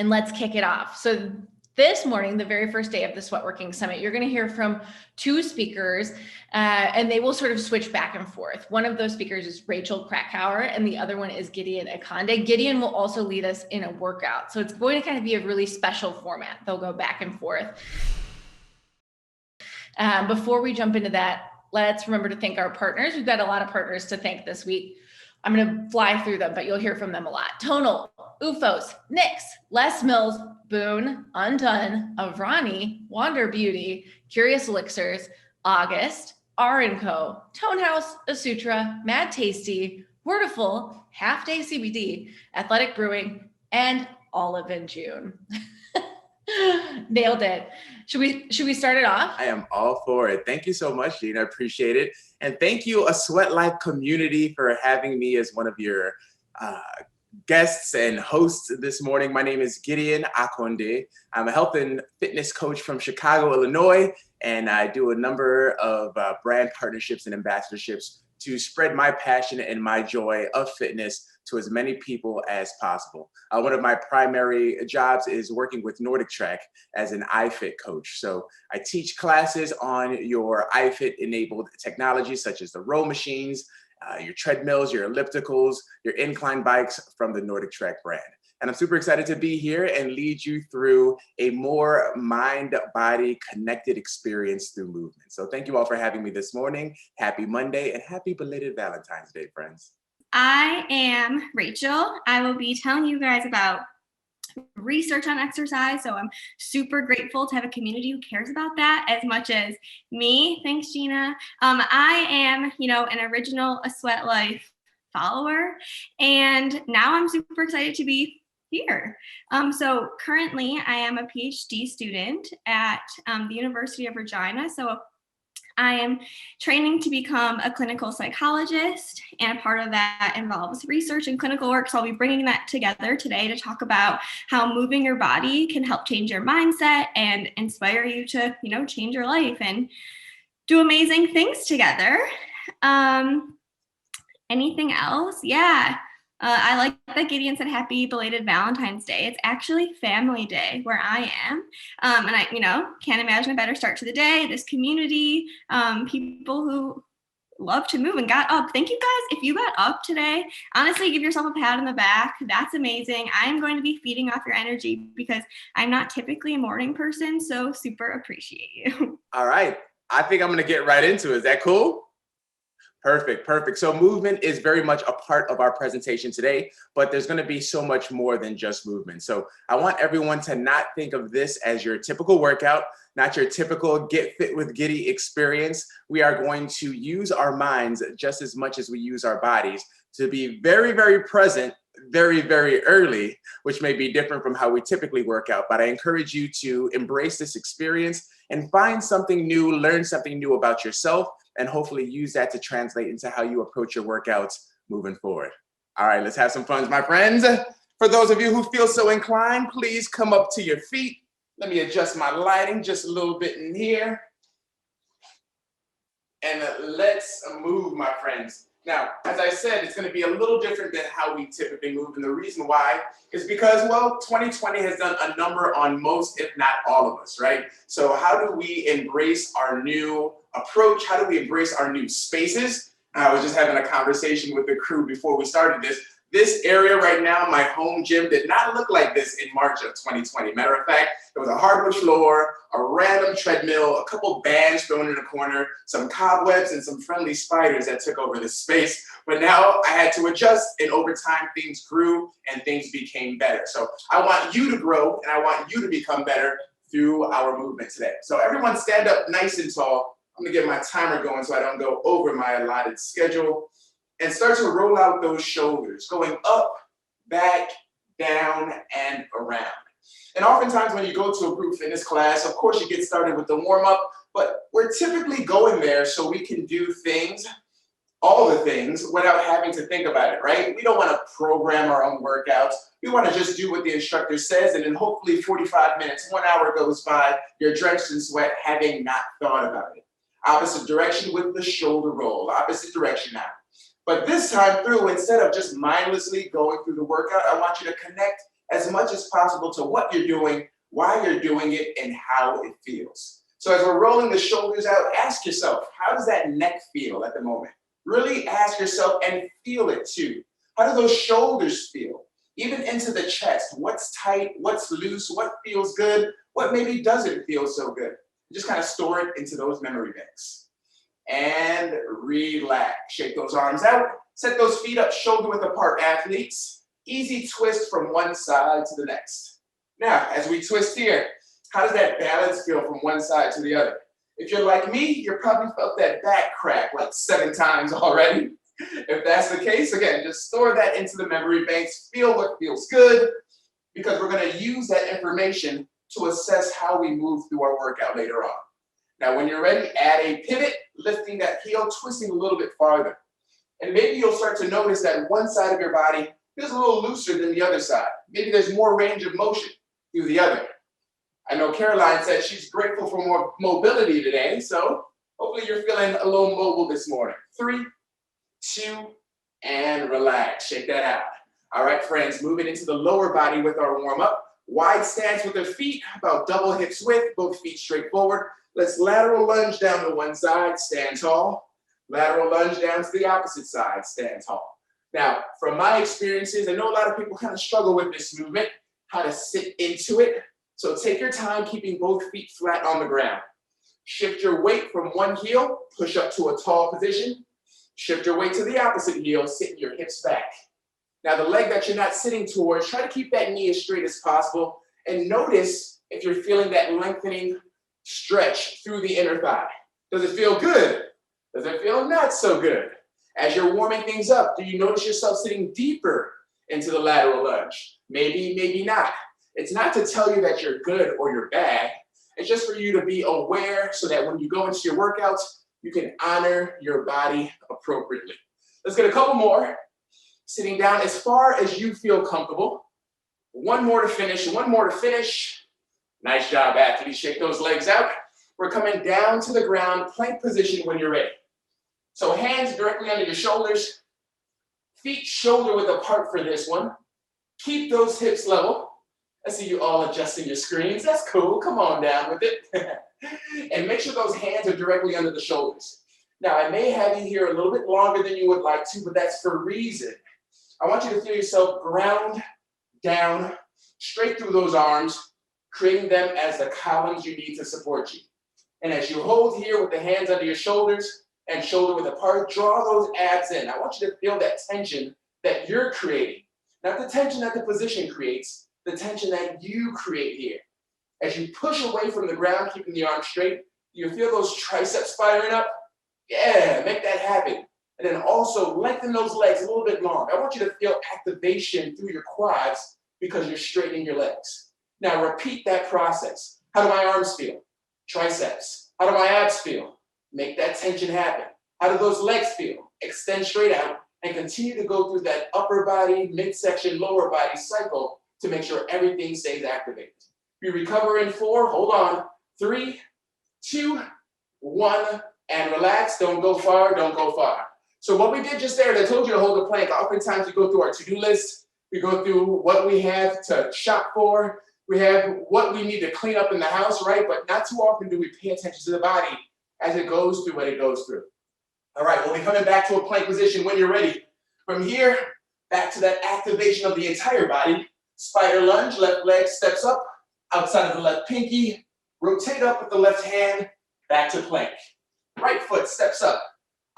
and let's kick it off. So this morning, the very first day of the Sweatworking Summit, you're going to hear from two speakers, and they will sort of switch back and forth. One of those speakers is Rachel Krakauer, and the other one is Gideon Akande. Gideon will also lead us in a workout. So it's going to kind of be a really special format. They'll go back and forth. Before we jump into that, let's remember to thank our partners. We've got a lot of partners to thank this week. I'm going to fly through them, but you'll hear from them a lot. Tonal, UFOS, NYX, Les Mills, Boone, Undone, Avrani, Wander Beauty, Curious Elixirs, August, R & Co, Tonehouse, Asutra, Mad Tasty, Wordiful, Half Day CBD, Athletic Brewing, and Olive in June. Nailed it. Should we start it off? I am all for it. Thank you so much, Gina. I appreciate it. And thank you, aSweatlife community, for having me as one of your guests and hosts this morning. My name is Gideon Akande. I'm a health and fitness coach from Chicago, Illinois, and I do a number of brand partnerships and ambassadorships to spread my passion and my joy of fitness to as many people as possible. One of my primary jobs is working with Nordic Track as an iFit coach. So I teach classes on your iFit enabled technology, such as the row machines, your treadmills, your ellipticals, your incline bikes from the Nordic Track brand. And I'm super excited to be here and lead you through a more mind-body connected experience through movement. So thank you all for having me this morning. Happy Monday and happy belated Valentine's Day, friends. I am Rachel. I will be telling you guys about research on exercise. So I'm super grateful to have a community who cares about that as much as me. Thanks, Gina. I am, an original aSweatlife follower, and now I'm super excited to be here. So currently I am a PhD student at the University of Regina. So I am training to become a clinical psychologist, and a part of that involves research and clinical work. So I'll be bringing that together today to talk about how moving your body can help change your mindset and inspire you to, change your life and do amazing things together. Anything else? Yeah. I like that Gideon said happy belated Valentine's Day. It's actually Family Day where I am. And I, can't imagine a better start to the day. This community, people who love to move and got up. Thank you guys. If you got up today, honestly, give yourself a pat on the back. That's amazing. I'm going to be feeding off your energy because I'm not typically a morning person. So super appreciate you. All right. I think I'm going to get right into it. Is that cool? Perfect. So movement is very much a part of our presentation today, but there's going to be so much more than just movement. So I want everyone to not think of this as your typical workout, not your typical get fit with Giddy experience. We are going to use our minds just as much as we use our bodies to be very, very present, very, very early, which may be different from how we typically work out. But I encourage you to embrace this experience and find something new, learn something new about yourself, and hopefully use that to translate into how you approach your workouts moving forward. All right, let's have some fun, my friends. For those of you who feel so inclined, please come up to your feet. Let me adjust my lighting just a little bit in here. And let's move, my friends. Now, as I said, it's going to be a little different than how we typically move. And the reason why is because, 2020 has done a number on most, if not all of us, right? So how do we embrace our new approach? How do we embrace our new spaces? I was just having a conversation with the crew before we started this. This area right now, my home gym, did not look like this in March of 2020. Matter of fact, there was a hardwood floor, a random treadmill, a couple bands thrown in the corner, some cobwebs, and some friendly spiders that took over the space. But now I had to adjust, and over time, things grew and things became better. So I want you to grow, and I want you to become better through our movement today. So everyone stand up nice and tall. I'm gonna get my timer going so I don't go over my allotted schedule. And start to roll out those shoulders, going up, back, down, and around. And oftentimes when you go to a group fitness class, of course you get started with the warm-up, but we're typically going there so we can do things, all the things, without having to think about it, right? We don't want to program our own workouts. We want to just do what the instructor says, and then hopefully 45 minutes, 1 hour goes by, you're drenched in sweat, having not thought about it. Opposite direction with the shoulder roll, opposite direction now. But this time through, instead of just mindlessly going through the workout, I want you to connect as much as possible to what you're doing, why you're doing it, and how it feels. So as we're rolling the shoulders out, ask yourself, how does that neck feel at the moment? Really ask yourself and feel it too. How do those shoulders feel? Even into the chest, what's tight, what's loose, what feels good, what maybe doesn't feel so good. Just kind of store it into those memory banks. And relax. Shake those arms out. Set those feet up shoulder width apart, athletes. Easy twist from one side to the next. Now, as we twist here, how does that balance feel from one side to the other? If you're like me, you probably felt that back crack like 7 times already. If that's the case, again, just store that into the memory banks. Feel what feels good, because we're going to use that information to assess how we move through our workout later on. Now, when you're ready, add a pivot, lifting that heel, twisting a little bit farther. And maybe you'll start to notice that one side of your body feels a little looser than the other side. Maybe there's more range of motion through the other. I know Caroline said she's grateful for more mobility today, so hopefully you're feeling a little mobile this morning. 3, 2, and relax. Shake that out. All right, friends, moving into the lower body with our warm-up. Wide stance with the feet, about double hips width, both feet straight forward. Let's lateral lunge down to one side, stand tall. Lateral lunge down to the opposite side, stand tall. Now, from my experiences, I know a lot of people kind of struggle with this movement, how to sit into it. So take your time keeping both feet flat on the ground. Shift your weight from one heel, push up to a tall position. Shift your weight to the opposite heel, sit your hips back. Now the leg that you're not sitting towards, try to keep that knee as straight as possible, and notice if you're feeling that lengthening stretch through the inner thigh. Does it feel good? Does it feel not so good? As you're warming things up, do you notice yourself sitting deeper into the lateral lunge? Maybe, maybe not. It's not to tell you that you're good or you're bad. It's just for you to be aware so that when you go into your workouts, you can honor your body appropriately. Let's get a couple more. Sitting down as far as you feel comfortable. One more to finish, one more to finish. Nice job, athletes. Shake those legs out. We're coming down to the ground, plank position when you're ready. So hands directly under your shoulders. Feet shoulder width apart for this one. Keep those hips level. I see you all adjusting your screens. That's cool. Come on down with it. And make sure those hands are directly under the shoulders. Now, I may have you here a little bit longer than you would like to, but that's for a reason. I want you to feel yourself ground down, straight through those arms, creating them as the columns you need to support you. And as you hold here with the hands under your shoulders and shoulder width apart, draw those abs in. I want you to feel that tension that you're creating. Not the tension that the position creates, the tension that you create here. As you push away from the ground, keeping the arms straight, you feel those triceps firing up? Yeah, make that happen. And then also lengthen those legs a little bit long. I want you to feel activation through your quads because you're straightening your legs. Now repeat that process. How do my arms feel? Triceps. How do my abs feel? Make that tension happen. How do those legs feel? Extend straight out and continue to go through that upper body, midsection, lower body cycle to make sure everything stays activated. You recover in 4, hold on. 3, 2, 1, and relax. Don't go far, don't go far. So what we did just there, I told you to hold the plank. Oftentimes we go through our to-do list. We go through what we have to shop for. We have what we need to clean up in the house, right? But not too often do we pay attention to the body as it goes through what it goes through. All right, we'll be coming back to a plank position when you're ready. From here, back to that activation of the entire body. Spider lunge, left leg steps up, outside of the left pinky. Rotate up with the left hand, back to plank. Right foot steps up,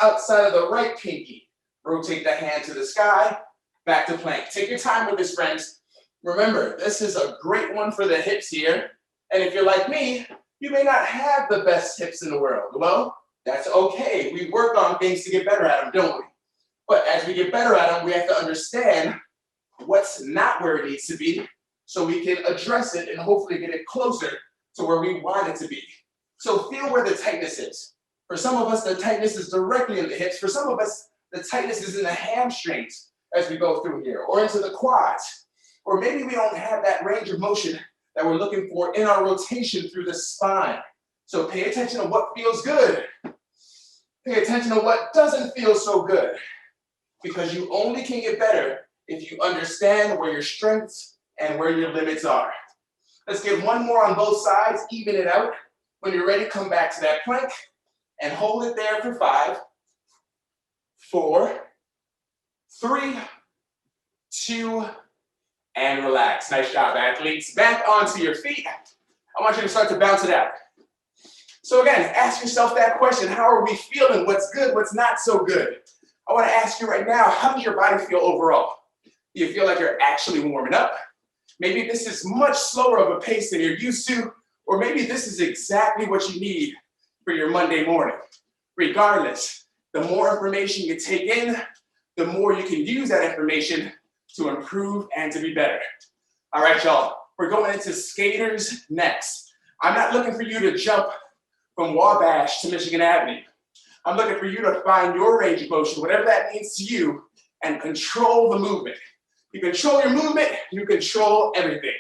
outside of the right pinky. Rotate the hand to the sky, back to plank. Take your time with this, friends. Remember, this is a great one for the hips here. And if you're like me, you may not have the best hips in the world. Well, that's okay. We work on things to get better at them, don't we? But as we get better at them, we have to understand what's not where it needs to be so we can address it and hopefully get it closer to where we want it to be. So feel where the tightness is. For some of us, the tightness is directly in the hips. For some of us, the tightness is in the hamstrings as we go through here, or into the quads. Or maybe we don't have that range of motion that we're looking for in our rotation through the spine. So pay attention to what feels good. Pay attention to what doesn't feel so good. Because you only can get better if you understand where your strengths and where your limits are. Let's get one more on both sides, even it out. When you're ready, come back to that plank and hold it there for 5, 4, 3, 2, and relax. Nice job, athletes. Back onto your feet. I want you to start to bounce it out. So again, ask yourself that question. How are we feeling? What's good? What's not so good? I want to ask you right now, how does your body feel overall? Do you feel like you're actually warming up? Maybe this is much slower of a pace than you're used to, or maybe this is exactly what you need for your Monday morning. Regardless, the more information you take in, the more you can use that information to improve and to be better. All right, y'all, we're going into skaters next. I'm not looking for you to jump from Wabash to Michigan Avenue. I'm looking for you to find your range of motion, whatever that means to you, and control the movement. You control your movement, you control everything.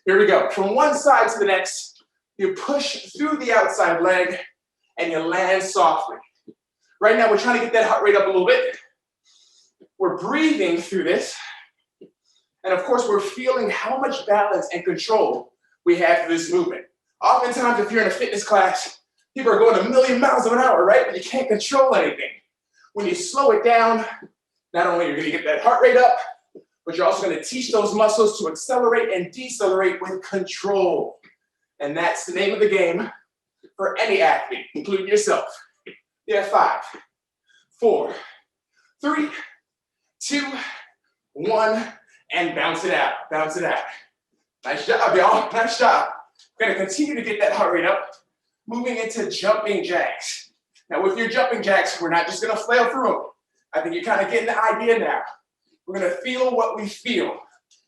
Here we go. From one side to the next, you push through the outside leg and you land softly. Right now, we're trying to get that heart rate up a little bit. We're breathing through this. And of course, we're feeling how much balance and control we have through this movement. Oftentimes, if you're in a fitness class, people are going a million miles an hour, right? But you can't control anything. When you slow it down, not only are you going to get that heart rate up, but you're also going to teach those muscles to accelerate and decelerate with control. And that's the name of the game for any athlete, including yourself. You have 5, 4, 3, 2, 1, and bounce it out, bounce it out. Nice job, y'all, nice job. We're going to continue to get that heart rate up, moving into jumping jacks. Now with your jumping jacks, we're not just going to flail through them. I think you're kind of getting the idea now. We're going to feel what we feel,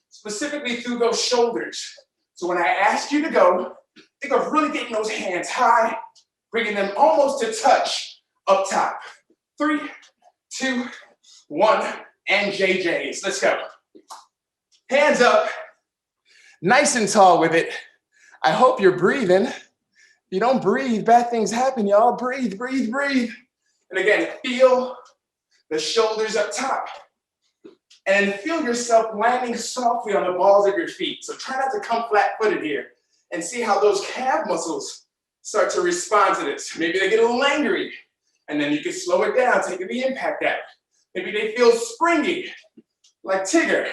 specifically through those shoulders. So when I ask you to go, think of really getting those hands high, bringing them almost to touch up top. 3, 2, 1, and JJs. Let's go. Hands up, nice and tall with it. I hope you're breathing. If you don't breathe, bad things happen, y'all. Breathe, breathe, breathe. And again, feel the shoulders up top. And feel yourself landing softly on the balls of your feet. So try not to come flat-footed here and see how those calf muscles start to respond to this. Maybe they get a little angry, and then you can slow it down, taking the impact out. Maybe they feel springy, like Tigger,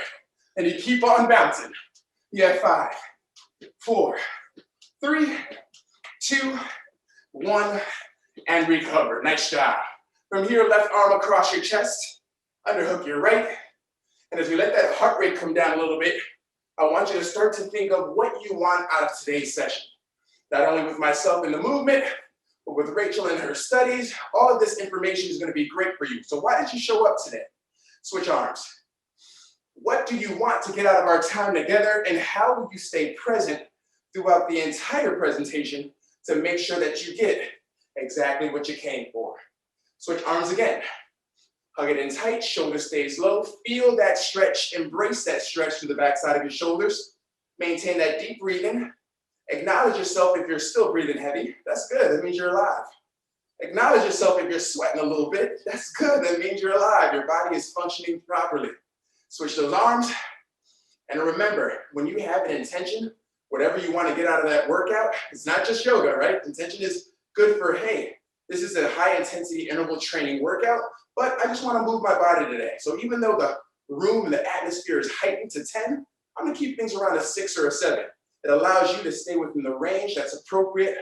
and you keep on bouncing. You have 5, 4, 3, 2, 1, and recover. Nice job. From here, left arm across your chest, underhook your right. And as we let that heart rate come down a little bit, I want you to start to think of what you want out of today's session. Not only with myself in the movement, but with Rachel in her studies. All of this information is going to be great for you. So why did you show up today? Switch arms. What do you want to get out of our time together, and how will you stay present throughout the entire presentation to make sure that you get exactly what you came for? Switch arms again. Hug it in tight, shoulder stays low. Feel that stretch, embrace that stretch through the backside of your shoulders. Maintain that deep breathing. Acknowledge yourself if you're still breathing heavy. That's good, that means you're alive. Acknowledge yourself if you're sweating a little bit. That's good, that means you're alive. Your body is functioning properly. Switch those arms. And remember, when you have an intention, whatever you want to get out of that workout, it's not just yoga, right? Intention is good for, hey, this is a high intensity interval training workout, but I just want to move my body today. So even though the room and the atmosphere is heightened to 10, I'm going to keep things around a 6 or a 7. It allows you to stay within the range that's appropriate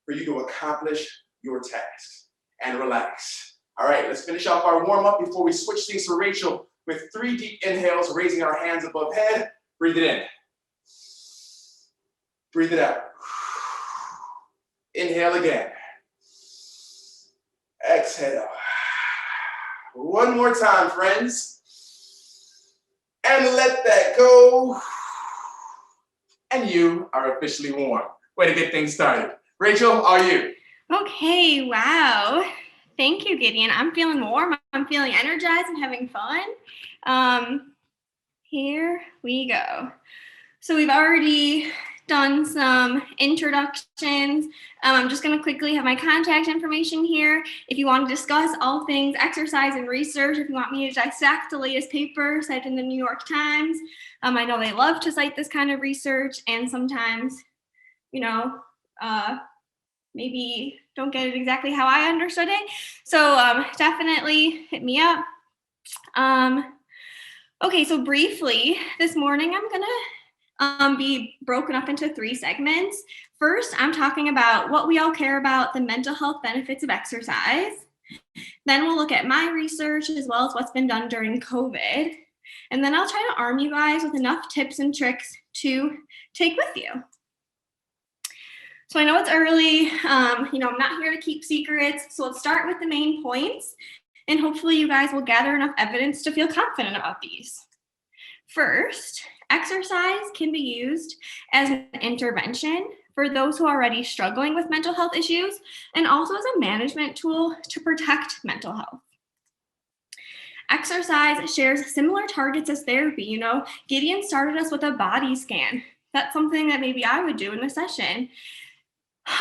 for you to accomplish your tasks and relax. All right, let's finish off our warm up before we switch things for Rachel with 3 deep inhales, raising our hands above head. Breathe it in. Breathe it out. Inhale again. Exhale. One more time, friends. And let that go. And you are officially warm. Way to get things started. Rachel, are you? Okay, wow. Thank you, Gideon. I'm feeling warm. I'm feeling energized and having fun. Here we go. So we've already done some introductions. I'm just going to quickly have my contact information here. If you want to discuss all things exercise and research, if you want me to dissect the latest paper cited in the New York Times, I know they love to cite this kind of research, and sometimes, maybe don't get it exactly how I understood it. So definitely hit me up. Okay, so briefly, this morning I'm gonna be broken up into 3 segments. First, I'm talking about what we all care about, the mental health benefits of exercise. Then we'll look at my research as well as what's been done during COVID. And then I'll try to arm you guys with enough tips and tricks to take with you. So I know it's early, I'm not here to keep secrets. So let's start with the main points, and hopefully you guys will gather enough evidence to feel confident about these. First, exercise can be used as an intervention for those who are already struggling with mental health issues, and also as a management tool to protect mental health. Exercise shares similar targets as therapy. Gideon started us with a body scan. That's something that maybe I would do in a session.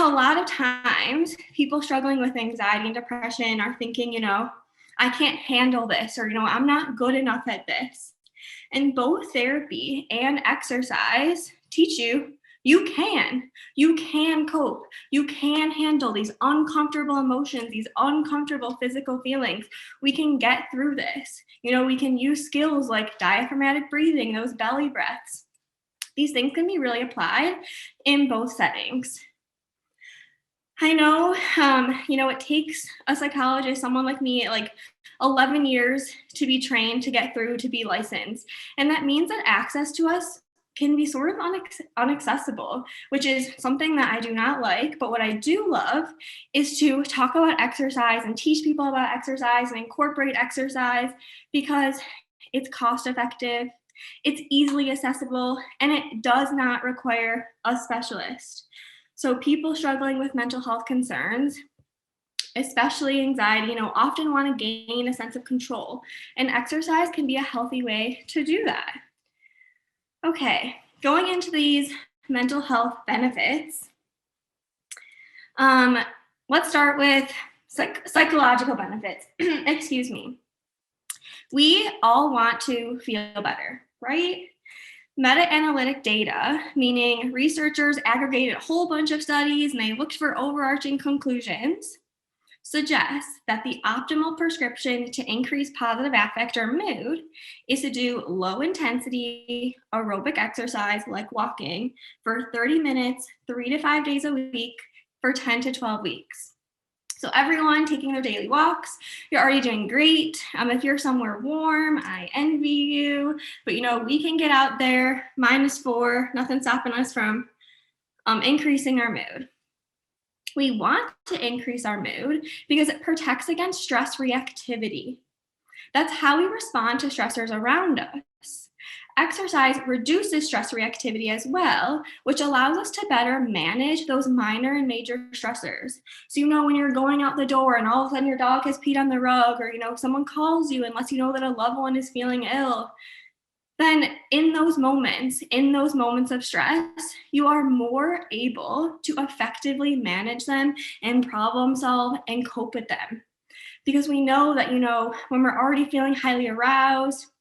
A lot of times, people struggling with anxiety and depression are thinking, I can't handle this, or, I'm not good enough at this. And both therapy and exercise teach you can cope. You can handle these uncomfortable emotions, these uncomfortable physical feelings. We can get through this. We can use skills like diaphragmatic breathing, those belly breaths. These things can be really applied in both settings. I know, it takes a psychologist, someone like me, like 11 years to be trained, to get through, to be licensed. And that means that access to us can be sort of inaccessible, which is something that I do not like. But what I do love is to talk about exercise and teach people about exercise and incorporate exercise, because it's cost effective, it's easily accessible, and it does not require a specialist. So people struggling with mental health concerns, especially anxiety, often want to gain a sense of control, and exercise can be a healthy way to do that. Okay, going into these mental health benefits, let's start with psychological benefits. Excuse me. We all want to feel better, right? Meta-analytic data, meaning researchers aggregated a whole bunch of studies and they looked for overarching conclusions, suggests that the optimal prescription to increase positive affect or mood is to do low-intensity aerobic exercise like walking for 30 minutes, 3 to 5 days a week for 10 to 12 weeks. So everyone taking their daily walks, you're already doing great. If you're somewhere warm, I envy you. But we can get out there, -4, nothing stopping us from increasing our mood. We want to increase our mood because it protects against stress reactivity. That's how we respond to stressors around us. Exercise reduces stress reactivity as well, which allows us to better manage those minor and major stressors. So, when you're going out the door and all of a sudden your dog has peed on the rug, or, someone calls you and lets you know that a loved one is feeling ill, then in those moments of stress, you are more able to effectively manage them and problem solve and cope with them. Because we know that, when we're already feeling highly aroused,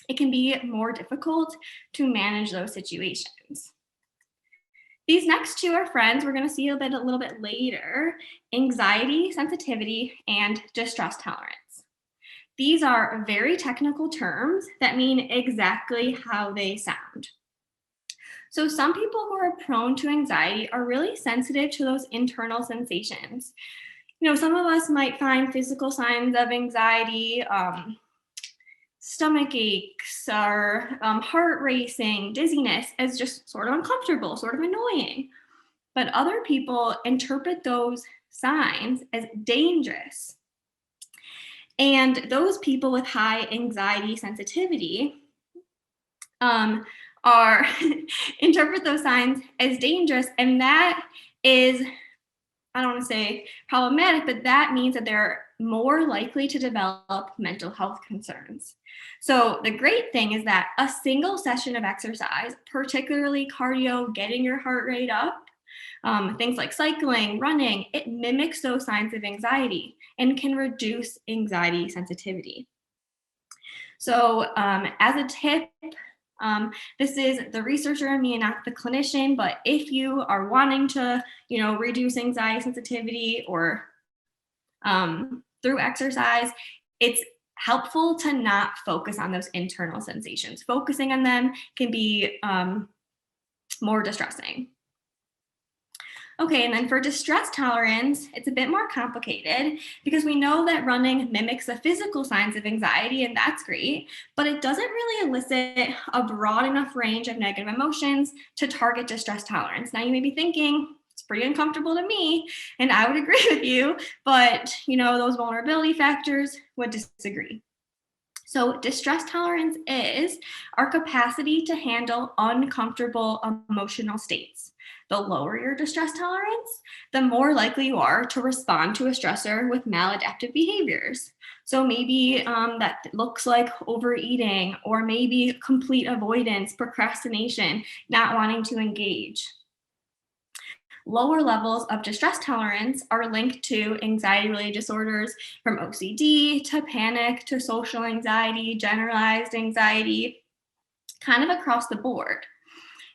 it can be more difficult to manage those situations. These next 2 are friends we're going to see a little bit later: anxiety sensitivity and distress tolerance. These are very technical terms that mean exactly how they sound. So some people who are prone to anxiety are really sensitive to those internal sensations. Some of us might find physical signs of anxiety, stomach aches, or heart racing, dizziness, as just sort of uncomfortable, sort of annoying. But other people interpret those signs as dangerous. And those people with high anxiety sensitivity are interpret those signs as dangerous, and that is, I don't want to say problematic, but that means that they're more likely to develop mental health concerns. So the great thing is that a single session of exercise, particularly cardio, getting your heart rate up, things like cycling, running, it mimics those signs of anxiety and can reduce anxiety sensitivity. So as a tip, this is the researcher in me and not the clinician, but if you are wanting to, reduce anxiety sensitivity or through exercise, it's helpful to not focus on those internal sensations. Focusing on them can be more distressing. Okay, and then for distress tolerance, it's a bit more complicated because we know that running mimics the physical signs of anxiety, and that's great, but it doesn't really elicit a broad enough range of negative emotions to target distress tolerance. Now you may be thinking, it's pretty uncomfortable to me, and I would agree with you, but those vulnerability factors would disagree. So distress tolerance is our capacity to handle uncomfortable emotional states. The lower your distress tolerance, the more likely you are to respond to a stressor with maladaptive behaviors. So maybe that looks like overeating, or maybe complete avoidance, procrastination, not wanting to engage. Lower levels of distress tolerance are linked to anxiety-related disorders, from OCD to panic to social anxiety, generalized anxiety, kind of across the board.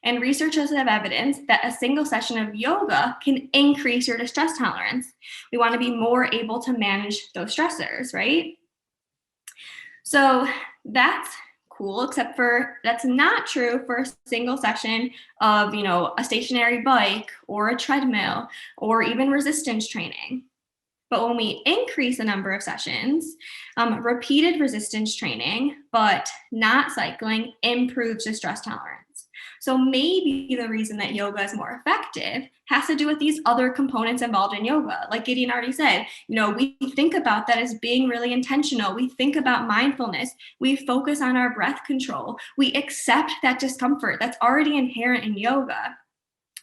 And researchers have evidence that a single session of yoga can increase your distress tolerance. We want to be more able to manage those stressors, right? So that's cool, except for that's not true for a single session of, a stationary bike or a treadmill or even resistance training. But when we increase the number of sessions, repeated resistance training, but not cycling, improves distress tolerance. So maybe the reason that yoga is more effective has to do with these other components involved in yoga. Like Gideon already said, we think about that as being really intentional. We think about mindfulness. We focus on our breath control. We accept that discomfort that's already inherent in yoga.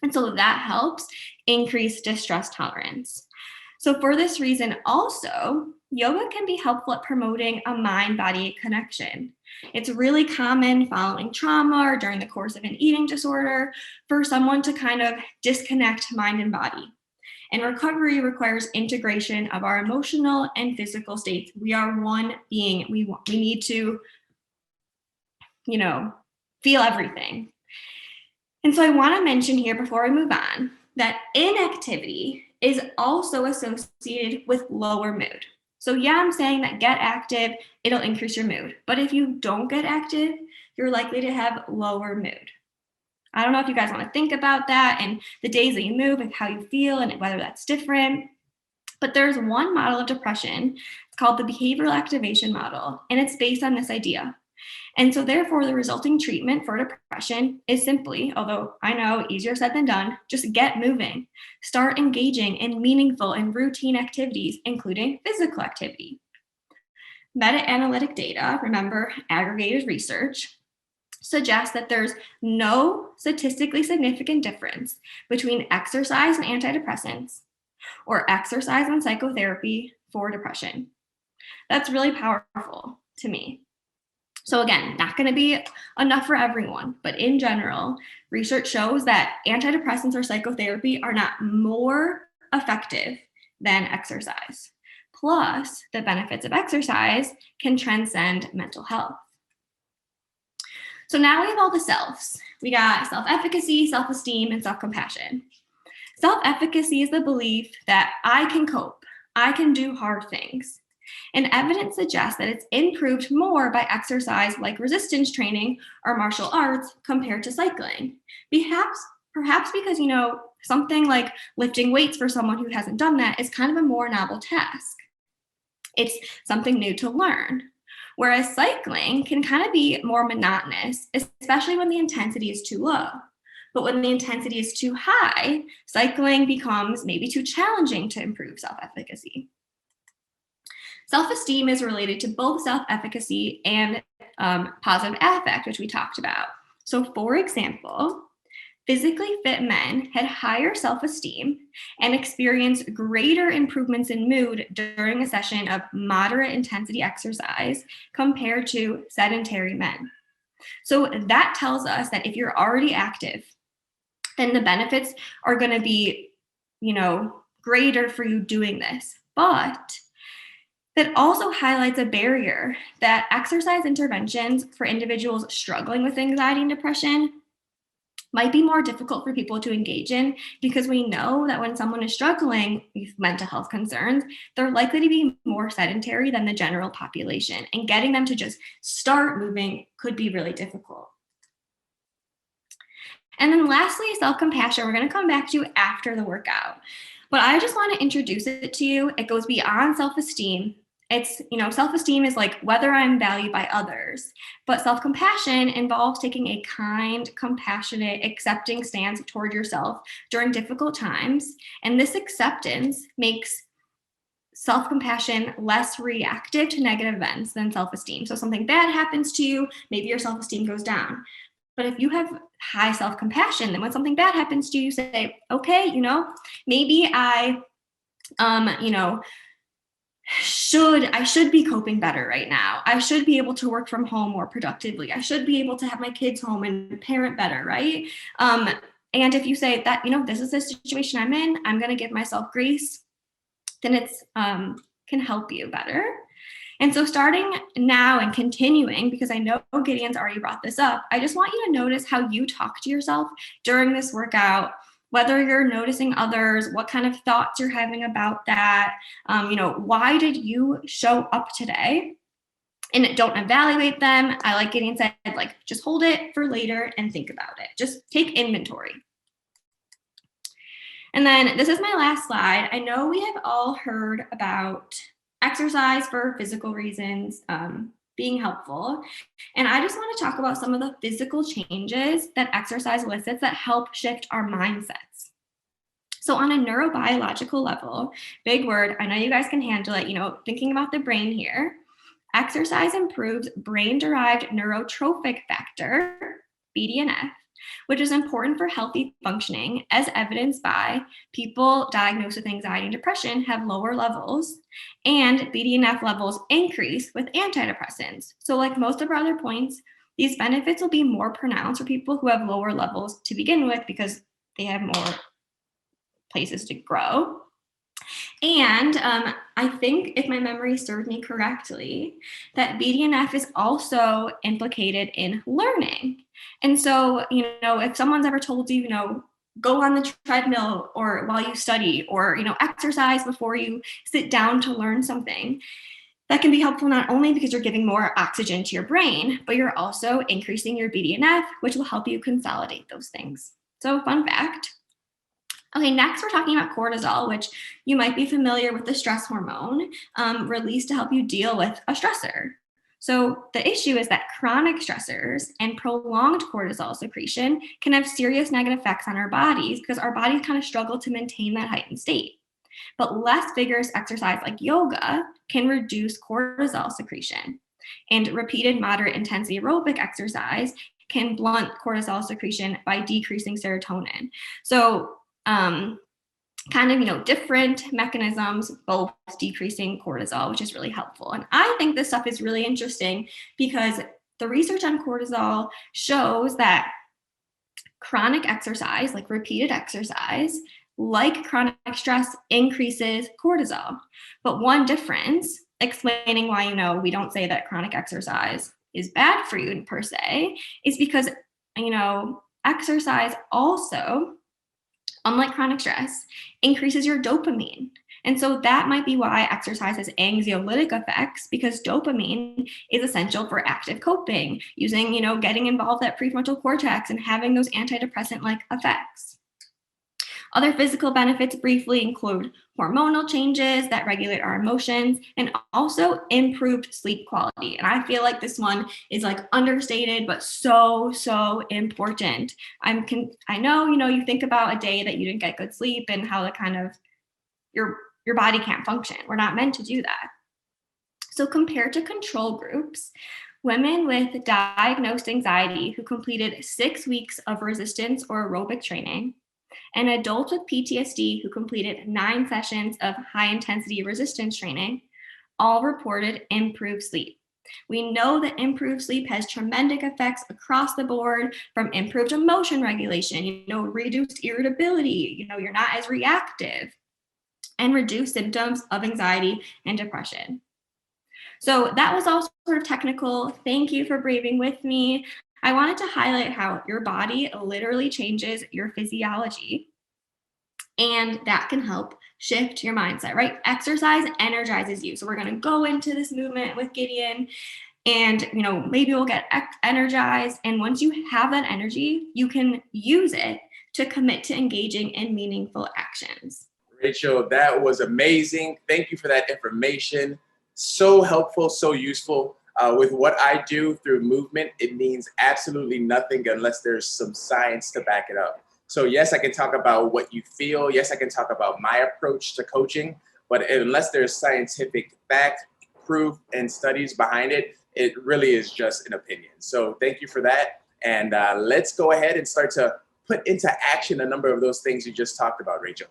And so that helps increase distress tolerance. So for this reason also, yoga can be helpful at promoting a mind-body connection. It's really common following trauma or during the course of an eating disorder for someone to kind of disconnect mind and body. And recovery requires integration of our emotional and physical states. We are one being. We need to, feel everything. And so I want to mention here before I move on that inactivity is also associated with lower mood. So yeah, I'm saying that get active, it'll increase your mood. But if you don't get active, you're likely to have lower mood. I don't know if you guys want to think about that and the days that you move and how you feel and whether that's different. But there's one model of depression. It's called the behavioral activation model, and it's based on this idea. And so therefore, the resulting treatment for depression is simply, although I know easier said than done, just get moving. Start engaging in meaningful and routine activities, including physical activity. Meta-analytic data, remember aggregated research, suggests that there's no statistically significant difference between exercise and antidepressants or exercise and psychotherapy for depression. That's really powerful to me. So again, not going to be enough for everyone, but in general, research shows that antidepressants or psychotherapy are not more effective than exercise. Plus, the benefits of exercise can transcend mental health. So now we have all the selves. We got self-efficacy, self-esteem, and self-compassion. Self-efficacy is the belief that I can cope, I can do hard things. And evidence suggests that it's improved more by exercise like resistance training or martial arts compared to cycling. Perhaps because, something like lifting weights for someone who hasn't done that is kind of a more novel task. It's something new to learn. Whereas cycling can kind of be more monotonous, especially when the intensity is too low. But when the intensity is too high, cycling becomes maybe too challenging to improve self-efficacy. Self-esteem is related to both self-efficacy and positive affect, which we talked about. So for example, physically fit men had higher self-esteem and experienced greater improvements in mood during a session of moderate intensity exercise compared to sedentary men. So that tells us that if you're already active, then the benefits are going to be, greater for you doing this. But that also highlights a barrier that exercise interventions for individuals struggling with anxiety and depression might be more difficult for people to engage in, because we know that when someone is struggling with mental health concerns, they're likely to be more sedentary than the general population, and getting them to just start moving could be really difficult. And then lastly, self-compassion, we're going to come back to after the workout. But I just want to introduce it to you. It goes beyond self-esteem. It's, self-esteem is like whether I'm valued by others, but self-compassion involves taking a kind, compassionate, accepting stance toward yourself during difficult times. And this acceptance makes self-compassion less reactive to negative events than self-esteem. So something bad happens to you, maybe your self-esteem goes down. But if you have high self-compassion, then when something bad happens to you, you say, okay, maybe I should be coping better right now. I should be able to work from home more productively. I should be able to have my kids home and parent better, right? And if you say that, this is the situation I'm in, I'm going to give myself grace, then it's can help you better. And so starting now and continuing, because I know Gideon's already brought this up, I just want you to notice how you talk to yourself during this workout, whether you're noticing others, what kind of thoughts you're having about that, why did you show up today? And don't evaluate them. I like Gideon said, just hold it for later and think about it. Just take inventory. And then this is my last slide. I know we have all heard about exercise for physical reasons being helpful. And I just want to talk about some of the physical changes that exercise elicits that help shift our mindsets. So on a neurobiological level, big word, I know you guys can handle it, thinking about the brain here. Exercise improves brain-derived neurotrophic factor, BDNF, which is important for healthy functioning, as evidenced by people diagnosed with anxiety and depression have lower levels, and BDNF levels increase with antidepressants. So like most of our other points, these benefits will be more pronounced for people who have lower levels to begin with because they have more places to grow. And I think, if my memory served me correctly, that BDNF is also implicated in learning. And so, if someone's ever told you, go on the treadmill or while you study, or, exercise before you sit down to learn something, that can be helpful not only because you're giving more oxygen to your brain, but you're also increasing your BDNF, which will help you consolidate those things. So fun fact. Okay, next we're talking about cortisol, which you might be familiar with, the stress hormone released to help you deal with a stressor. So the issue is that chronic stressors and prolonged cortisol secretion can have serious negative effects on our bodies, because our bodies kind of struggle to maintain that heightened state. But less vigorous exercise like yoga can reduce cortisol secretion, and repeated moderate intensity aerobic exercise can blunt cortisol secretion by decreasing serotonin. So different mechanisms, both decreasing cortisol, which is really helpful. And I think this stuff is really interesting because the research on cortisol shows that chronic exercise, like repeated exercise, like chronic stress, increases cortisol. But one difference, explaining why, we don't say that chronic exercise is bad for you per se, is because, exercise also, unlike chronic stress, increases your dopamine. And so that might be why exercise has anxiolytic effects, because dopamine is essential for active coping, using, getting involved at prefrontal cortex and having those antidepressant-like effects. Other physical benefits briefly include hormonal changes that regulate our emotions, and also improved sleep quality. And I feel like this one is understated, but so important. I know, you think about a day that you didn't get good sleep and how the kind of your body can't function. We're not meant to do that. So compared to control groups, Women with diagnosed anxiety who completed 6 weeks of resistance or aerobic training, and adults with PTSD who completed 9 sessions of high-intensity resistance training all reported improved sleep. We know that improved sleep has tremendous effects across the board, from improved emotion regulation, reduced irritability, you're not as reactive, and reduced symptoms of anxiety and depression. So that was all sort of technical. Thank you for breathing with me. I wanted to highlight how your body literally changes your physiology, and that can help shift your mindset, right? Exercise energizes you. So we're going to go into this movement with Gideon, and maybe we'll get energized. And once you have that energy, you can use it to commit to engaging in meaningful actions. Rachel, that was amazing. Thank you for that information. So helpful, so useful. With what I do through movement, it means absolutely nothing unless there's some science to back it up. So yes, I can talk about what you feel. Yes, I can talk about my approach to coaching, but unless there's scientific fact, proof, and studies behind it, it really is just an opinion. So thank you for that. And let's go ahead and start to put into action a number of those things you just talked about, Rachel.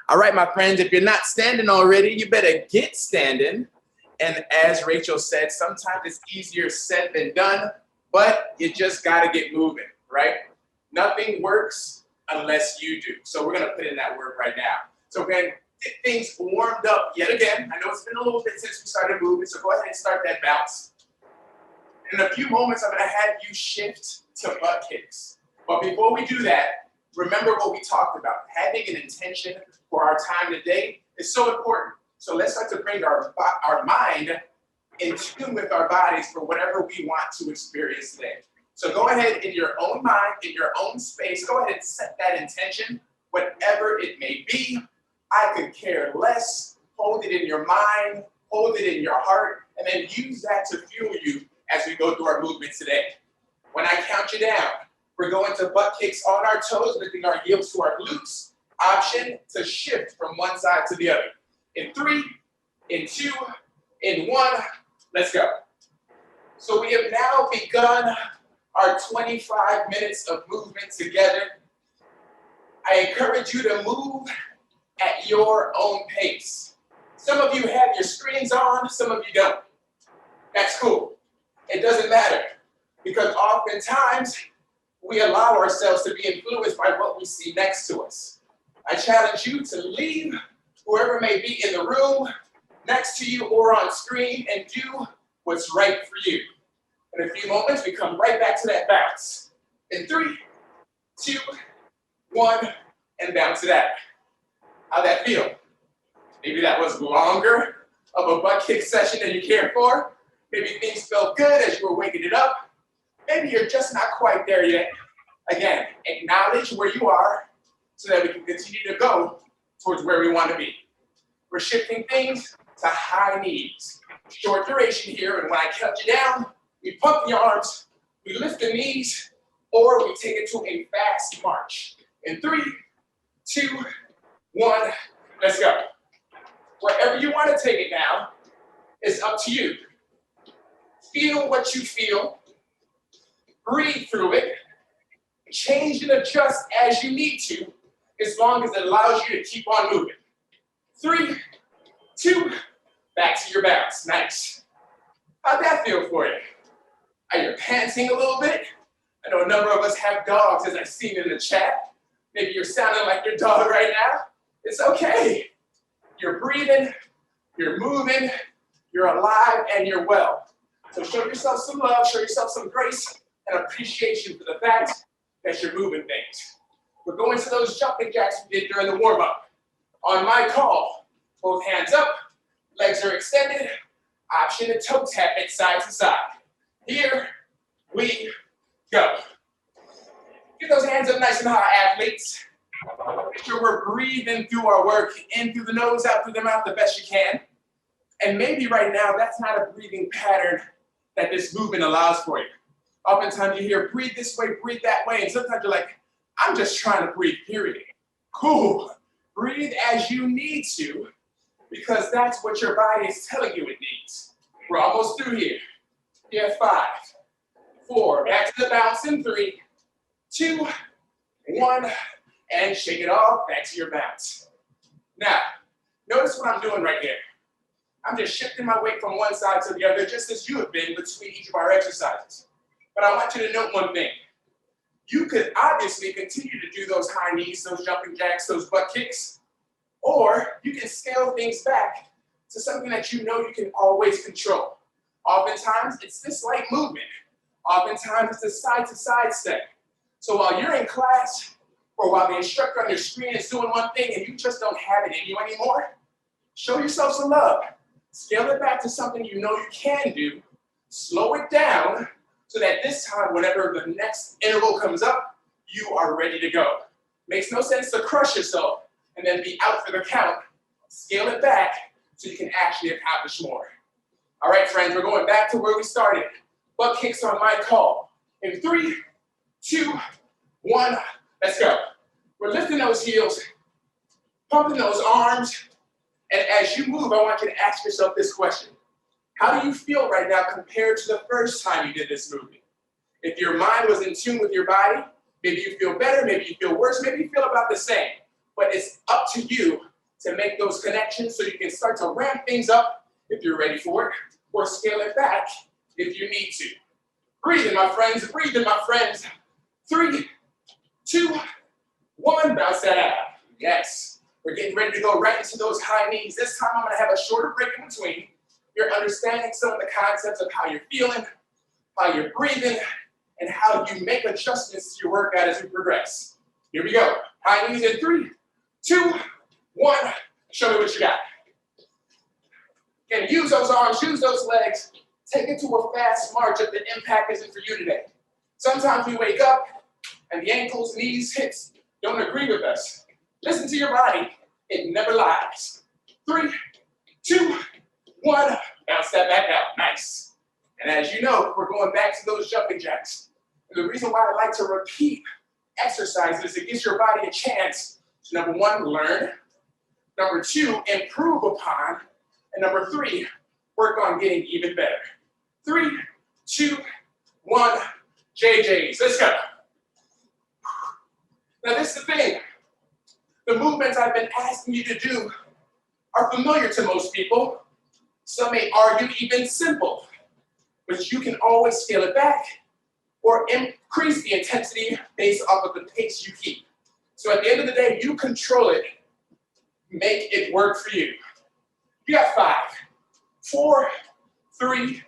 All right, my friends, if you're not standing already, you better get standing. And as Rachel said, sometimes it's easier said than done, but you just got to get moving, right? Nothing works unless you do. So we're going to put in that work right now. So we're going to get things warmed up yet again. I know it's been a little bit since we started moving, so go ahead and start that bounce. In a few moments, I'm going to have you shift to butt kicks. But before we do that, remember what we talked about. Having an intention for our time today is so important. So let's start to bring our mind in tune with our bodies for whatever we want to experience today. So go ahead in your own mind, in your own space, go ahead and set that intention, whatever it may be. I could care less. Hold it in your mind, hold it in your heart, and then use that to fuel you as we go through our movement today. When I count you down, we're going to butt kicks on our toes, lifting our heels to our glutes. Option to shift from one side to the other. In 3, in 2, in 1, let's go. So we have now begun our 25 minutes of movement together. I encourage you to move at your own pace. Some of you have your screens on, some of you don't. That's cool. It doesn't matter, because oftentimes we allow ourselves to be influenced by what we see next to us. I challenge you to leave whoever may be in the room, next to you, or on screen, and do what's right for you. In a few moments, we come right back to that bounce. In 3, 2, 1, and bounce it out. How'd that feel? Maybe that was longer of a butt kick session than you cared for. Maybe things felt good as you were waking it up. Maybe you're just not quite there yet. Again, acknowledge where you are so that we can continue to go towards where we want to be. We're shifting things to high knees. Short duration here, and when I count you down, we pump the arms, we lift the knees, or we take it to a fast march. In 3, 2, 1, let's go. Wherever you want to take it now, it's up to you. Feel what you feel, breathe through it, change and adjust as you need to, as long as it allows you to keep on moving. 3, 2, back to your bounce. Nice. How'd that feel for you? Are you panting a little bit? I know a number of us have dogs, as I've seen in the chat. Maybe you're sounding like your dog right now. It's okay. You're breathing, you're moving, you're alive, and you're well. So show yourself some love, show yourself some grace and appreciation for the fact that you're moving things. We're going to those jumping jacks we did during the warm-up. On my call, both hands up, legs are extended, option to toe tap it side to side. Here we go. Get those hands up nice and high, athletes. Make sure we're breathing through our work, in through the nose, out through the mouth the best you can. And maybe right now, that's not a breathing pattern that this movement allows for you. Oftentimes you hear, breathe this way, breathe that way, and sometimes you're like, I'm just trying to breathe, period. Cool. Breathe as you need to, because that's what your body is telling you it needs. We're almost through here. You have 5, 4, back to the bounce in 3, 2, 1, and shake it off, back to your bounce. Now, notice what I'm doing right here. I'm just shifting my weight from one side to the other, just as you have been between each of our exercises. But I want you to note one thing. You could obviously continue to do those high knees, those jumping jacks, those butt kicks, or you can scale things back to something that you know you can always control. Oftentimes, it's this light movement. Oftentimes, it's a side-to-side step. So while you're in class, or while the instructor on your screen is doing one thing and you just don't have it in you anymore, show yourself some love. Scale it back to something you know you can do. Slow it down so that this time, whenever the next interval comes up, you are ready to go. Makes no sense to crush yourself and then be out for the count. Scale it back so you can actually accomplish more. All right, friends, we're going back to where we started. Butt kicks on my call. In 3, 2, 1, let's go. We're lifting those heels, pumping those arms, and as you move, I want you to ask yourself this question. How do you feel right now compared to the first time you did this movement? If your mind was in tune with your body, maybe you feel better, maybe you feel worse, maybe you feel about the same. But it's up to you to make those connections so you can start to ramp things up if you're ready for it, or scale it back if you need to. Breathe in, my friends, breathe in, my friends. 3, 2, 1, bounce that out. Yes. We're getting ready to go right into those high knees. This time I'm gonna have a shorter break in between. You're understanding some of the concepts of how you're feeling, how you're breathing, and how you make adjustments to your workout as we progress. Here we go. High knees in 3, 2, 1. Show me what you got. Again, use those arms, use those legs. Take it to a fast march if the impact isn't for you today. Sometimes we wake up and the ankles, knees, hips don't agree with us. Listen to your body. It never lies. 3, 2, 1. Bounce that back out. Nice. And as you know, we're going back to those jumping jacks. And the reason why I like to repeat exercises, it gives your body a chance to, number 1, learn. Number 2, improve upon. And number 3, work on getting even better. 3, 2, 1. JJs. Let's go. Now this is the thing. The movements I've been asking you to do are familiar to most people. Some may argue even simple, but you can always scale it back or increase the intensity based off of the pace you keep. So at the end of the day, you control it. Make it work for you. You got 5, 4, 3,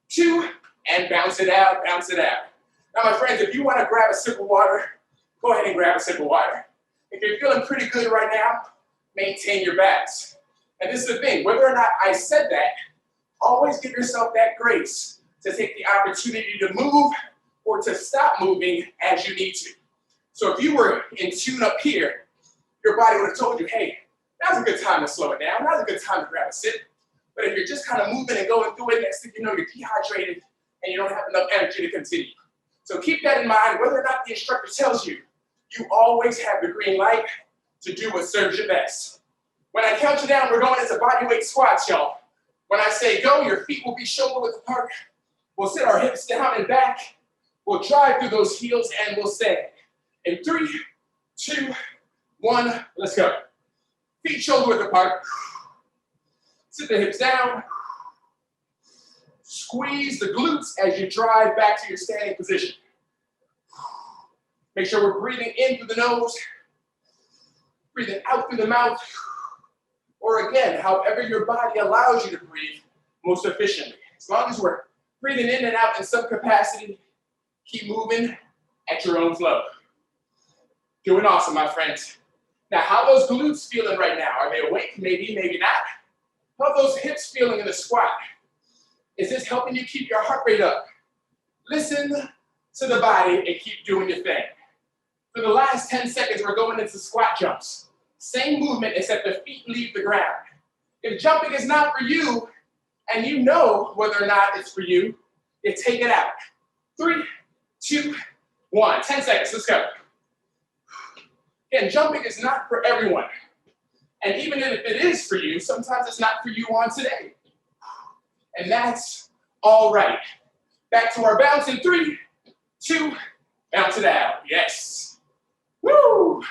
2, and bounce it out, bounce it out. Now, my friends, if you want to grab a sip of water, go ahead and grab a sip of water. If you're feeling pretty good right now, maintain your balance. And this is the thing, whether or not I said that, always give yourself that grace to take the opportunity to move or to stop moving as you need to. So if you were in tune up here, your body would have told you, hey, now's a good time to slow it down. Now's a good time to grab a sip. But if you're just kind of moving and going through it, next thing you know, you're dehydrated and you don't have enough energy to continue. So keep that in mind, whether or not the instructor tells you, you always have the green light to do what serves you best. When I count you down, we're going into bodyweight squats, y'all. When I say go, your feet will be shoulder width apart. We'll sit our hips down and back. We'll drive through those heels and we'll stay. In 3, 2, 1, let's go. Feet shoulder width apart. Sit the hips down. Squeeze the glutes as you drive back to your standing position. Make sure we're breathing in through the nose, breathing out through the mouth, or again, however your body allows you to breathe most efficiently. As long as we're breathing in and out in some capacity, keep moving at your own flow. Doing awesome, my friends. Now, how are those glutes feeling right now? Are they awake? Maybe, maybe not. How are those hips feeling in the squat? Is this helping you keep your heart rate up? Listen to the body and keep doing your thing. For the last 10 seconds, we're going into squat jumps. Same movement, except the feet leave the ground. If jumping is not for you, and you know whether or not it's for you, you take it out. 3, 2, 1. 10 seconds, let's go. Again, jumping is not for everyone. And even if it is for you, sometimes it's not for you on today. And that's all right. Back to our bounce in 3, 2, bounce it out. Yes. Woo!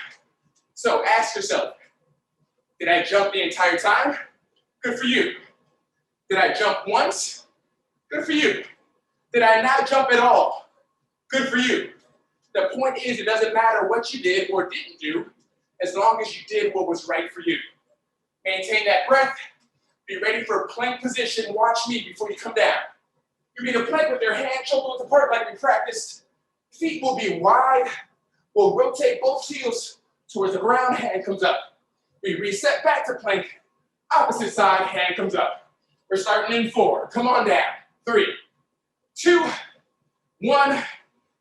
So ask yourself, did I jump the entire time? Good for you. Did I jump once? Good for you. Did I not jump at all? Good for you. The point is, it doesn't matter what you did or didn't do, as long as you did what was right for you. Maintain that breath. Be ready for plank position. Watch me before you come down. You'll be in a plank with your hands shoulder width apart like we practiced. Feet will be wide. We'll rotate both heels towards the ground, hand comes up. We reset back to plank. Opposite side, hand comes up. We're starting in 4. Come on down. 3, 2, 1.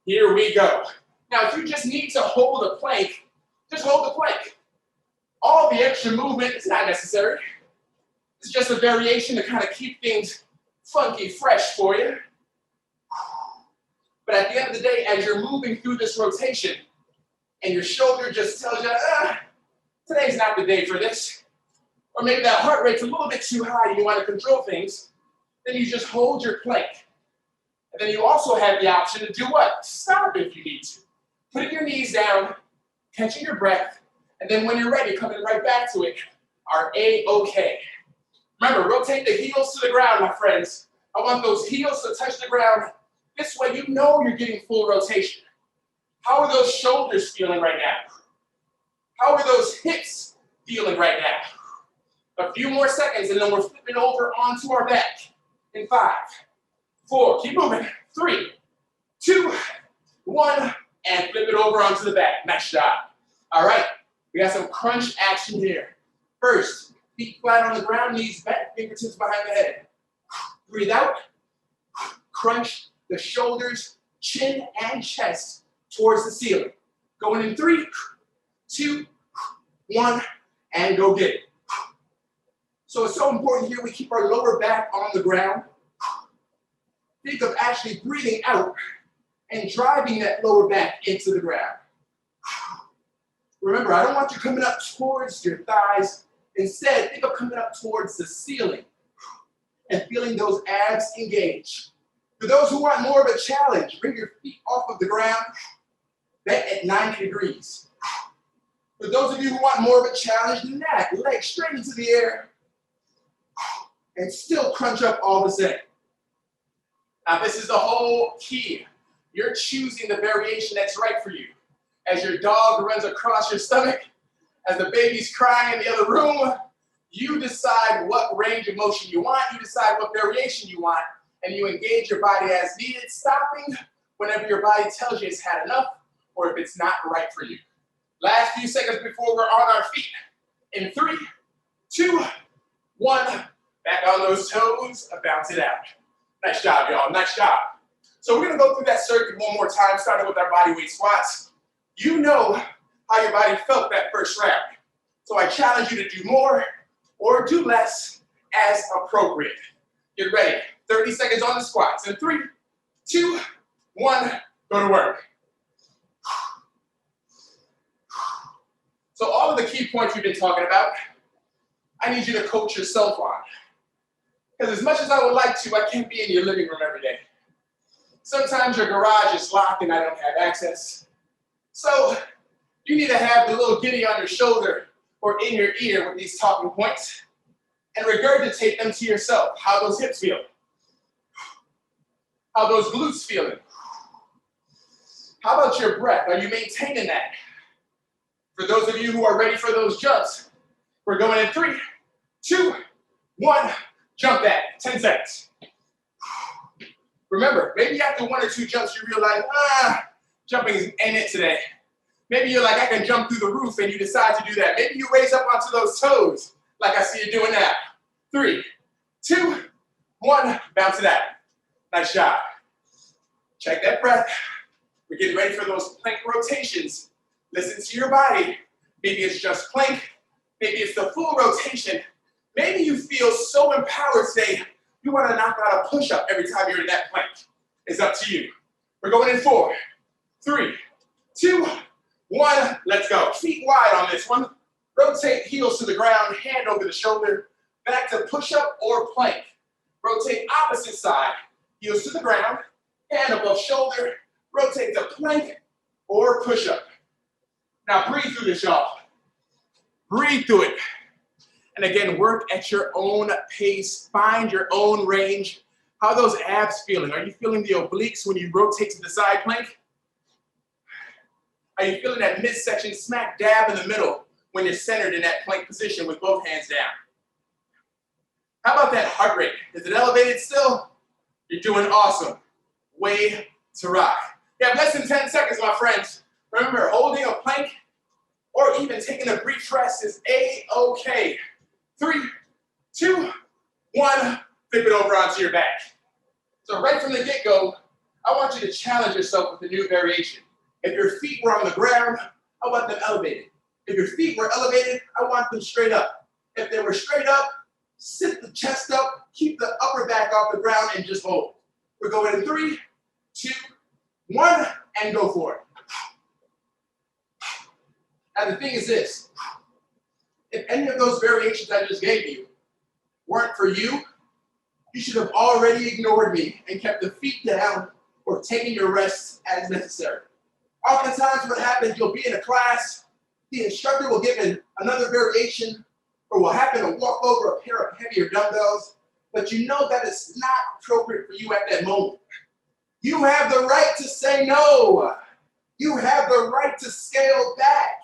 Here we go. Now, if you just need to hold a plank, just hold the plank. All the extra movement is not necessary. It's just a variation to kind of keep things funky, fresh for you. But at the end of the day, as you're moving through this rotation, and your shoulder just tells you, today's not the day for this, or maybe that heart rate's a little bit too high and you want to control things, then you just hold your plank. And then you also have the option to do what? Stop if you need to. Putting your knees down, catching your breath, and then when you're ready, coming right back to it, are A-okay. Remember, rotate the heels to the ground, my friends. I want those heels to touch the ground. This way you know you're getting full rotation. How are those shoulders feeling right now? How are those hips feeling right now? A few more seconds and then we're flipping over onto our back. In 5, 4, keep moving. 3, 2, 1, and flip it over onto the back. Nice job. All right, we got some crunch action here. First, feet flat on the ground, knees back, fingertips behind the head. Breathe out. Crunch the shoulders, chin, and chest towards the ceiling. Going in 3, 2, 1, and go get it. So it's so important here we keep our lower back on the ground. Think of actually breathing out and driving that lower back into the ground. Remember, I don't want you coming up towards your thighs. Instead, think of coming up towards the ceiling and feeling those abs engage. For those who want more of a challenge, bring your feet off of the ground, bent at 90 degrees. For those of you who want more of a challenge than that, legs straight into the air, and still crunch up all the same. Now this is the whole key. You're choosing the variation that's right for you. As your dog runs across your stomach, as the baby's crying in the other room, you decide what range of motion you want, you decide what variation you want, and you engage your body as needed, stopping whenever your body tells you it's had enough or if it's not right for you. Last few seconds before we're on our feet. In 3, 2, 1, back on those toes, bounce it out. Nice job, y'all, nice job. So we're gonna go through that circuit one more time, starting with our body weight squats. You know how your body felt that first round. So I challenge you to do more or do less as appropriate. Get ready. 30 seconds on the squats. In 3, 2, 1, go to work. So all of the key points we've been talking about, I need you to coach yourself on. Because as much as I would like to, I can't be in your living room every day. Sometimes your garage is locked and I don't have access. So you need to have the little Gideon on your shoulder or in your ear with these talking points and regurgitate them to yourself. How those hips feel. How those glutes feeling. How about your breath? Are you maintaining that? For those of you who are ready for those jumps, we're going in 3, 2, 1, jump that, 10 seconds. Remember, maybe after 1 or 2 jumps, you realize, jumping ain't it today. Maybe you're like, I can jump through the roof, and you decide to do that. Maybe you raise up onto those toes, like I see you doing now. 3, 2, 1, bounce it out. Nice job. Check that breath. We're getting ready for those plank rotations. Listen to your body. Maybe it's just plank. Maybe it's the full rotation. Maybe you feel so empowered today, you want to knock out a push-up every time you're in that plank. It's up to you. We're going in 4, 3, 2, 1, let's go. Feet wide on this one. Rotate heels to the ground, hand over the shoulder. Back to push-up or plank. Rotate opposite side. Heels to the ground, hand above shoulder, rotate to plank or push-up. Now breathe through this, y'all. Breathe through it. And again, work at your own pace, find your own range. How are those abs feeling? Are you feeling the obliques when you rotate to the side plank? Are you feeling that midsection smack dab in the middle when you're centered in that plank position with both hands down? How about that heart rate? Is it elevated still? You're doing awesome. Way to rock. You have less than 10 seconds, my friends. Remember, holding a plank or even taking a brief rest is A-okay. 3, 2, 1, flip it over onto your back. So right from the get-go, I want you to challenge yourself with a new variation. If your feet were on the ground, I want them elevated. If your feet were elevated, I want them straight up. If they were straight up, sit the chest up, keep the upper back off the ground, and just hold. We're going in 3, 2, 1, and go for it. Now the thing is this, if any of those variations I just gave you weren't for you, you should have already ignored me and kept the feet down or taken your rest as necessary. Oftentimes what happens, you'll be in a class, the instructor will give another variation or will happen to walk over a pair of heavier dumbbells, but you know that it's not appropriate for you at that moment. You have the right to say no. You have the right to scale back.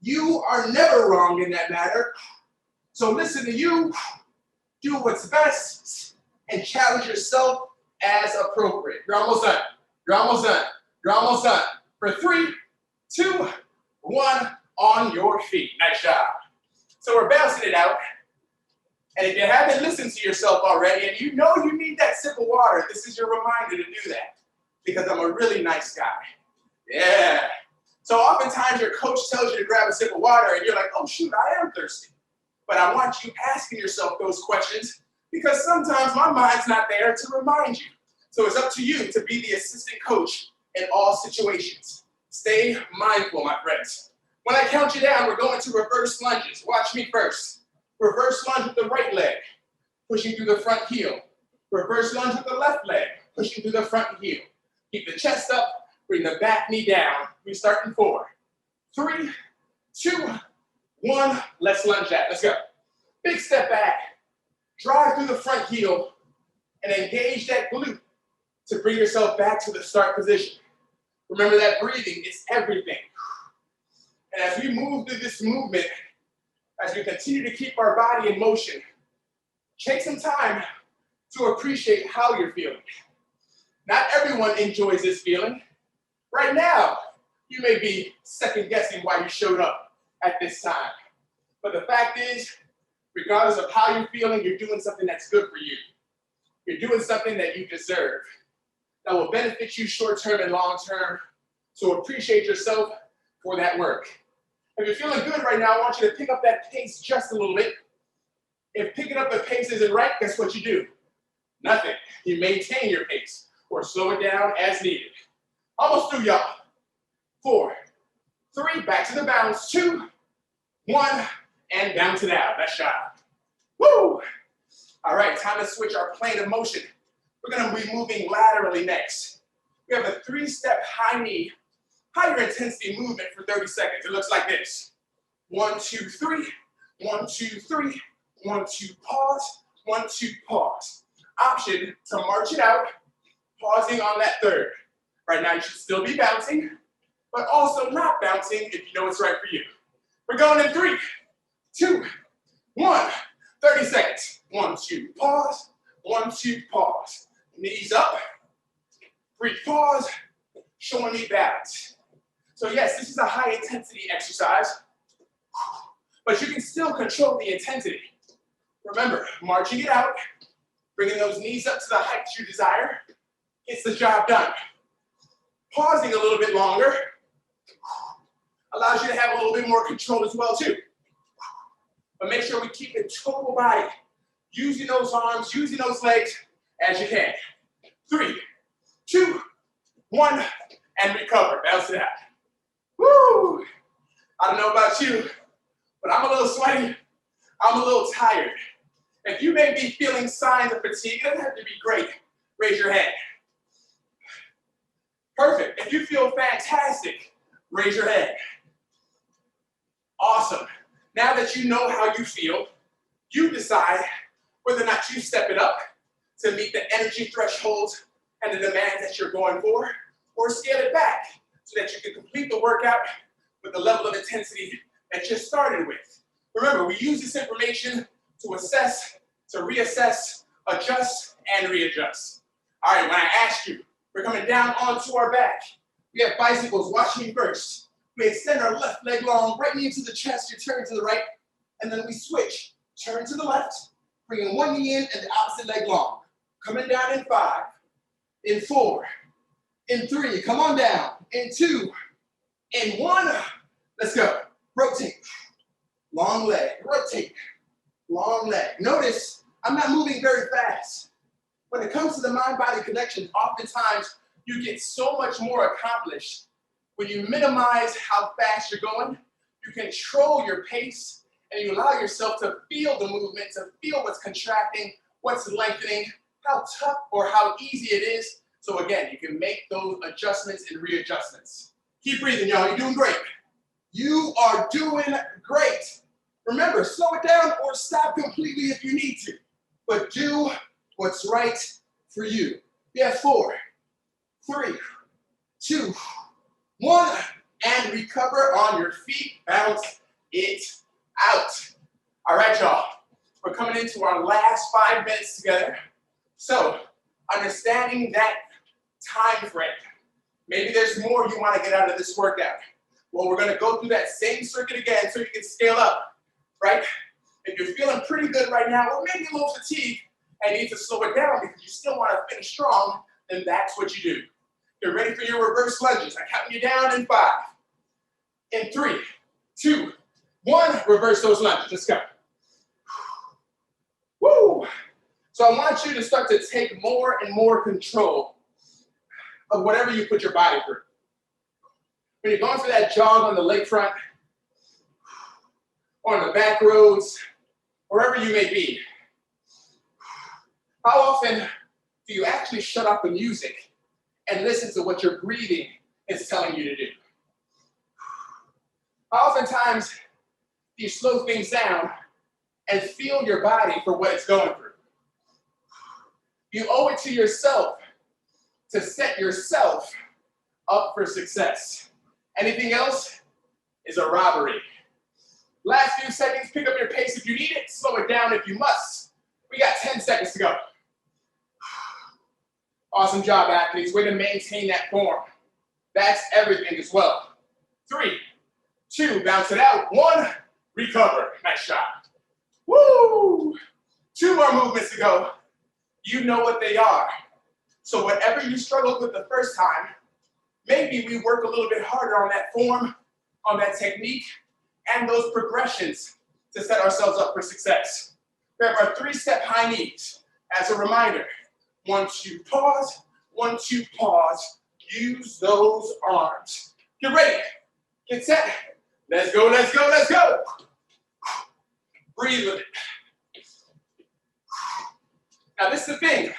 You are never wrong in that matter. So listen to you, do what's best, and challenge yourself as appropriate. You're almost done. You're almost done. You're almost done. For 3, 2, 1, on your feet. Nice job. So we're bouncing it out. And if you haven't listened to yourself already, and you know you need that sip of water, this is your reminder to do that. Because I'm a really nice guy. Yeah. So oftentimes your coach tells you to grab a sip of water, and you're like, oh shoot, I am thirsty. But I want you asking yourself those questions because sometimes my mind's not there to remind you. So it's up to you to be the assistant coach in all situations. Stay mindful, my friends. When I count you down, we're going to reverse lunges. Watch me first. Reverse lunge with the right leg, pushing through the front heel. Reverse lunge with the left leg, pushing through the front heel. Keep the chest up, bring the back knee down. We start in 4, 3, 2, 1. Let's lunge that. Let's go. Big step back. Drive through the front heel and engage that glute to bring yourself back to the start position. Remember that breathing is everything. And as we move through this movement, as we continue to keep our body in motion, take some time to appreciate how you're feeling. Not everyone enjoys this feeling. Right now, you may be second guessing why you showed up at this time. But the fact is, regardless of how you're feeling, you're doing something that's good for you. You're doing something that you deserve, that will benefit you short-term and long-term. So appreciate yourself for that work. If you're feeling good right now, I want you to pick up that pace just a little bit. If picking up the pace isn't right, guess what you do? Nothing. You maintain your pace or slow it down as needed. Almost through, y'all. 4, 3, back to the bounce. 2, 1, and bounce it out. Nice job. Woo! All right, time to switch our plane of motion. We're going to be moving laterally next. We have a 3-step high knee, higher intensity movement for 30 seconds. It looks like this. 1, 2, 3. 1, 2, 3. 1, 2, pause. 1, 2, pause. Option to march it out, pausing on that third. Right now, you should still be bouncing, but also not bouncing if you know it's right for you. We're going in 3, 2, 1. 30 seconds. 1, 2, pause. 1, 2, pause. Knees up. 3, pause. Showing me balance. So yes, this is a high intensity exercise, but you can still control the intensity. Remember, marching it out, bringing those knees up to the height you desire, gets the job done. Pausing a little bit longer allows you to have a little bit more control as well too. But make sure we keep it total body, using those arms, using those legs as you can. 3, 2, 1, and recover. Bounce it out. Woo! I don't know about you, but I'm a little sweaty. I'm a little tired. If you may be feeling signs of fatigue, it doesn't have to be great. Raise your hand. Perfect. If you feel fantastic, raise your hand. Awesome. Now that you know how you feel, you decide whether or not you step it up to meet the energy thresholds and the demands that you're going for, or scale it back so that you can complete the workout with the level of intensity that you started with. Remember, we use this information to assess, to reassess, adjust, and readjust. All right, when I ask you, we're coming down onto our back. We have bicycles. Watch me first. We extend our left leg long, right knee into the chest, you turn to the right, and then we switch. Turn to the left, bringing one knee in and the opposite leg long. Coming down in 5, in 4, in 3, come on down, in 2, in 1, let's go. Rotate, long leg, rotate, long leg. Notice, I'm not moving very fast. When it comes to the mind-body connection, oftentimes you get so much more accomplished when you minimize how fast you're going, you control your pace, and you allow yourself to feel the movement, to feel what's contracting, what's lengthening, how tough or how easy it is. So again, you can make those adjustments and readjustments. Keep breathing, y'all. You're doing great. You are doing great. Remember, slow it down or stop completely if you need to, but do what's right for you. We have 4, 3, 2, 1, and recover on your feet. Bounce it out. All right, y'all. We're coming into our last 5 minutes together. So, understanding that time frame. Maybe there's more you want to get out of this workout. Well, we're going to go through that same circuit again so you can scale up, right? If you're feeling pretty good right now, or maybe a little fatigued, and need to slow it down because you still want to finish strong, then that's what you do. You're ready for your reverse lunges. I'm counting you down in 5, in 3, 2, 1. Reverse those lunges. Let's go. Woo! So I want you to start to take more and more control of whatever you put your body through. When you're going for that jog on the lakefront, or on the back roads, wherever you may be, how often do you actually shut off the music and listen to what your breathing is telling you to do? How oftentimes do you slow things down and feel your body for what it's going through? You owe it to yourself to set yourself up for success. Anything else is a robbery. Last few seconds, pick up your pace if you need it, slow it down if you must. We got 10 seconds to go. Awesome job, athletes. Way to maintain that form. That's everything as well. 3, 2, bounce it out. 1, recover. Nice shot. Woo! 2 more movements to go. You know what they are. So whatever you struggled with the first time, maybe we work a little bit harder on that form, on that technique, and those progressions to set ourselves up for success. We have our 3-step high knees. As a reminder, once you pause, use those arms. Get ready, get set. Let's go, let's go, let's go. Breathe with it. Now this is the thing,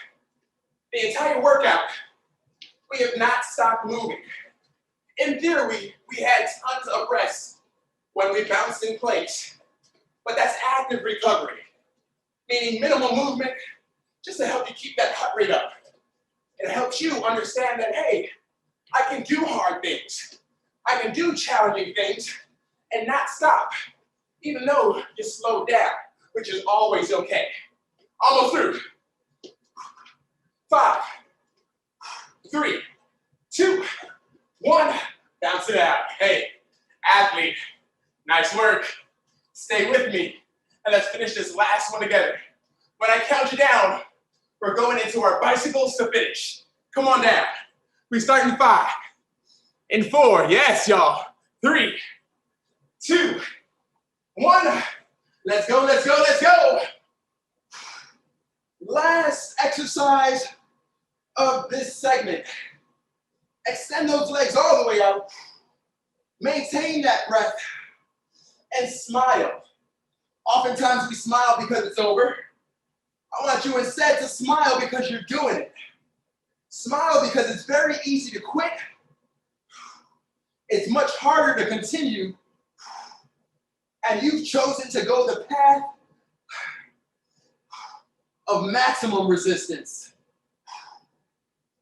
the entire workout, we have not stopped moving. In theory, we had tons of rest when we bounced in place, but that's active recovery, meaning minimal movement, just to help you keep that heart rate up. It helps you understand that, hey, I can do hard things. I can do challenging things and not stop, even though you slow down, which is always okay. Almost through. 5, 3, 2, 1. Bounce it out. Hey, athlete, nice work. Stay with me, and let's finish this last one together. When I count you down, we're going into our bicycles to finish. Come on down. We start in 5, in 4, yes, y'all. 3, 2, 1. Let's go, let's go, let's go. Last exercise of this segment. Extend those legs all the way out. Maintain that breath and smile. Oftentimes we smile because it's over. I want you instead to smile because you're doing it. Smile because it's very easy to quit. It's much harder to continue. And you've chosen to go the path of maximum resistance.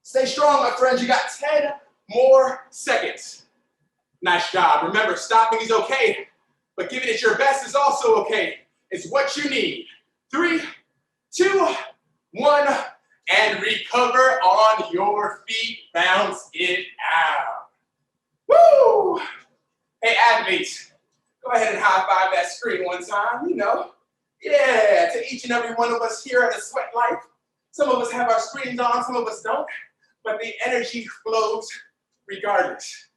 Stay strong, my friends. You got 10 more seconds. Nice job. Remember, stopping is okay, but giving it your best is also okay. It's what you need. 3, 2, 1, and recover on your feet. Bounce it out. Woo! Hey, athletes, go ahead and high five that screen one time, you know. Yeah, to each and every one of us here at aSweatlife. Some of us have our screens on, some of us don't, but the energy flows regardless.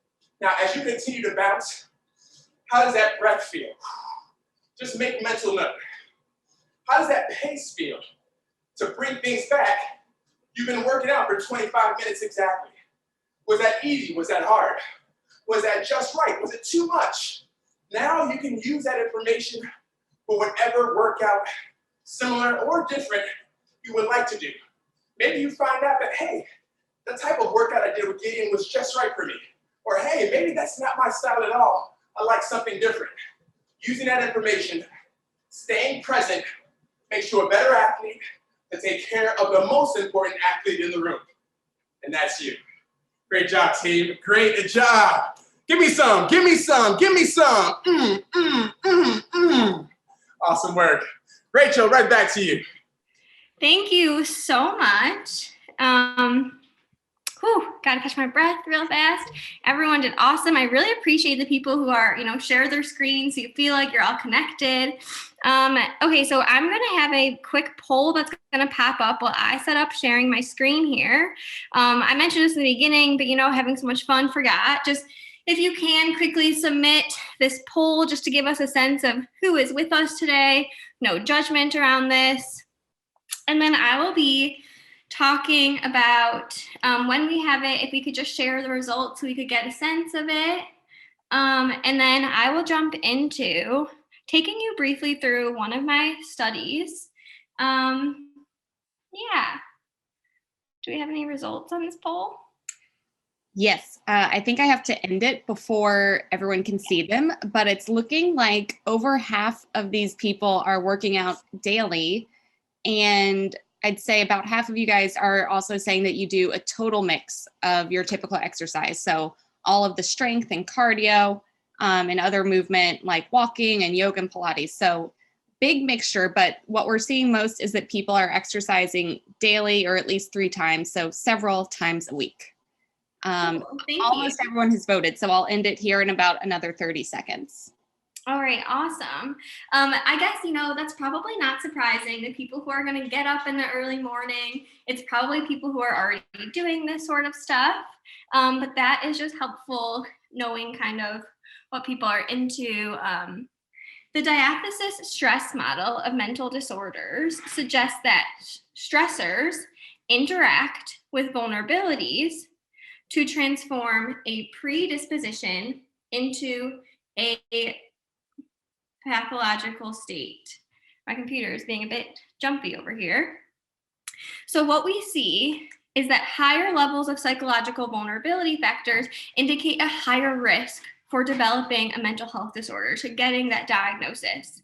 Now, as you continue to bounce, how does that breath feel? Just make mental note. How does that pace feel? To bring things back, you've been working out for 25 minutes exactly. Was that easy? Was that hard? Was that just right? Was it too much? Now you can use that information for whatever workout, similar or different, you would like to do. Maybe you find out that, hey, the type of workout I did with Gideon was just right for me. Or hey, maybe that's not my style at all. I like something different. Using that information, staying present, makes you a better athlete to take care of the most important athlete in the room. And that's you. Great job, team. Great job. Give me some, give me some, give me some. Awesome work. Rachel, right back to you. Thank you so much. Gotta catch my breath real fast. Everyone did awesome. I really appreciate the people who are, share their screens so you feel like you're all connected. Okay, so I'm gonna have a quick poll that's gonna pop up while I set up sharing my screen here. I mentioned this in the beginning, but having so much fun, forgot. Just if you can quickly submit this poll just to give us a sense of who is with us today. No judgment around this. And then I will be talking about when we have it, if we could just share the results so we could get a sense of it. And then I will jump into taking you briefly through one of my studies. Yeah. Do we have any results on this poll? Yes, I think I have to end it before everyone can see them, but it's looking like over half of these people are working out daily. And I'd say about half of you guys are also saying that you do a total mix of your typical exercise. So all of the strength and cardio and other movement like walking and yoga and Pilates. So big mixture, but what we're seeing most is that people are exercising daily or at least 3 times, so several times a week. Almost everyone has voted, so I'll end it here in about another 30 seconds. All right, awesome. I guess, that's probably not surprising. The people who are going to get up in the early morning, it's probably people who are already doing this sort of stuff. But that is just helpful knowing kind of what people are into. The diathesis stress model of mental disorders suggests that stressors interact with vulnerabilities to transform a predisposition into a pathological state. My computer is being a bit jumpy over here. So what we see is that higher levels of psychological vulnerability factors indicate a higher risk for developing a mental health disorder, to getting that diagnosis.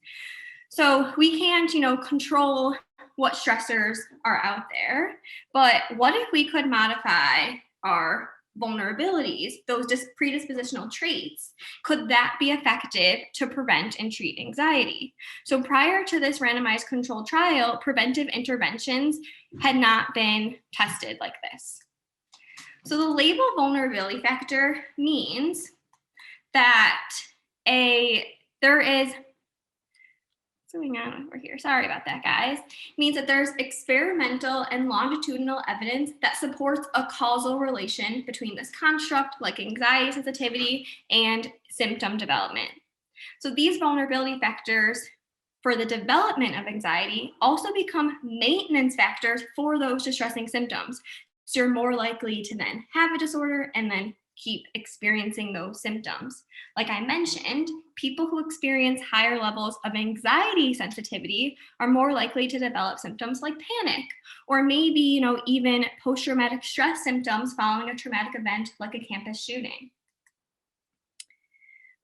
So we can't, control what stressors are out there, but what if we could modify our vulnerabilities, those predispositional traits? Could that be effective to prevent and treat anxiety? So prior to this randomized controlled trial, preventive interventions had not been tested like this. So the label vulnerability factor means that there is, zooming on over here, sorry about that, guys, means that there's experimental and longitudinal evidence that supports a causal relation between this construct, like anxiety sensitivity, and symptom development. So these vulnerability factors for the development of anxiety also become maintenance factors for those distressing symptoms. So you're more likely to then have a disorder and then keep experiencing those symptoms. Like I mentioned, people who experience higher levels of anxiety sensitivity are more likely to develop symptoms like panic, or maybe, even post-traumatic stress symptoms following a traumatic event like a campus shooting.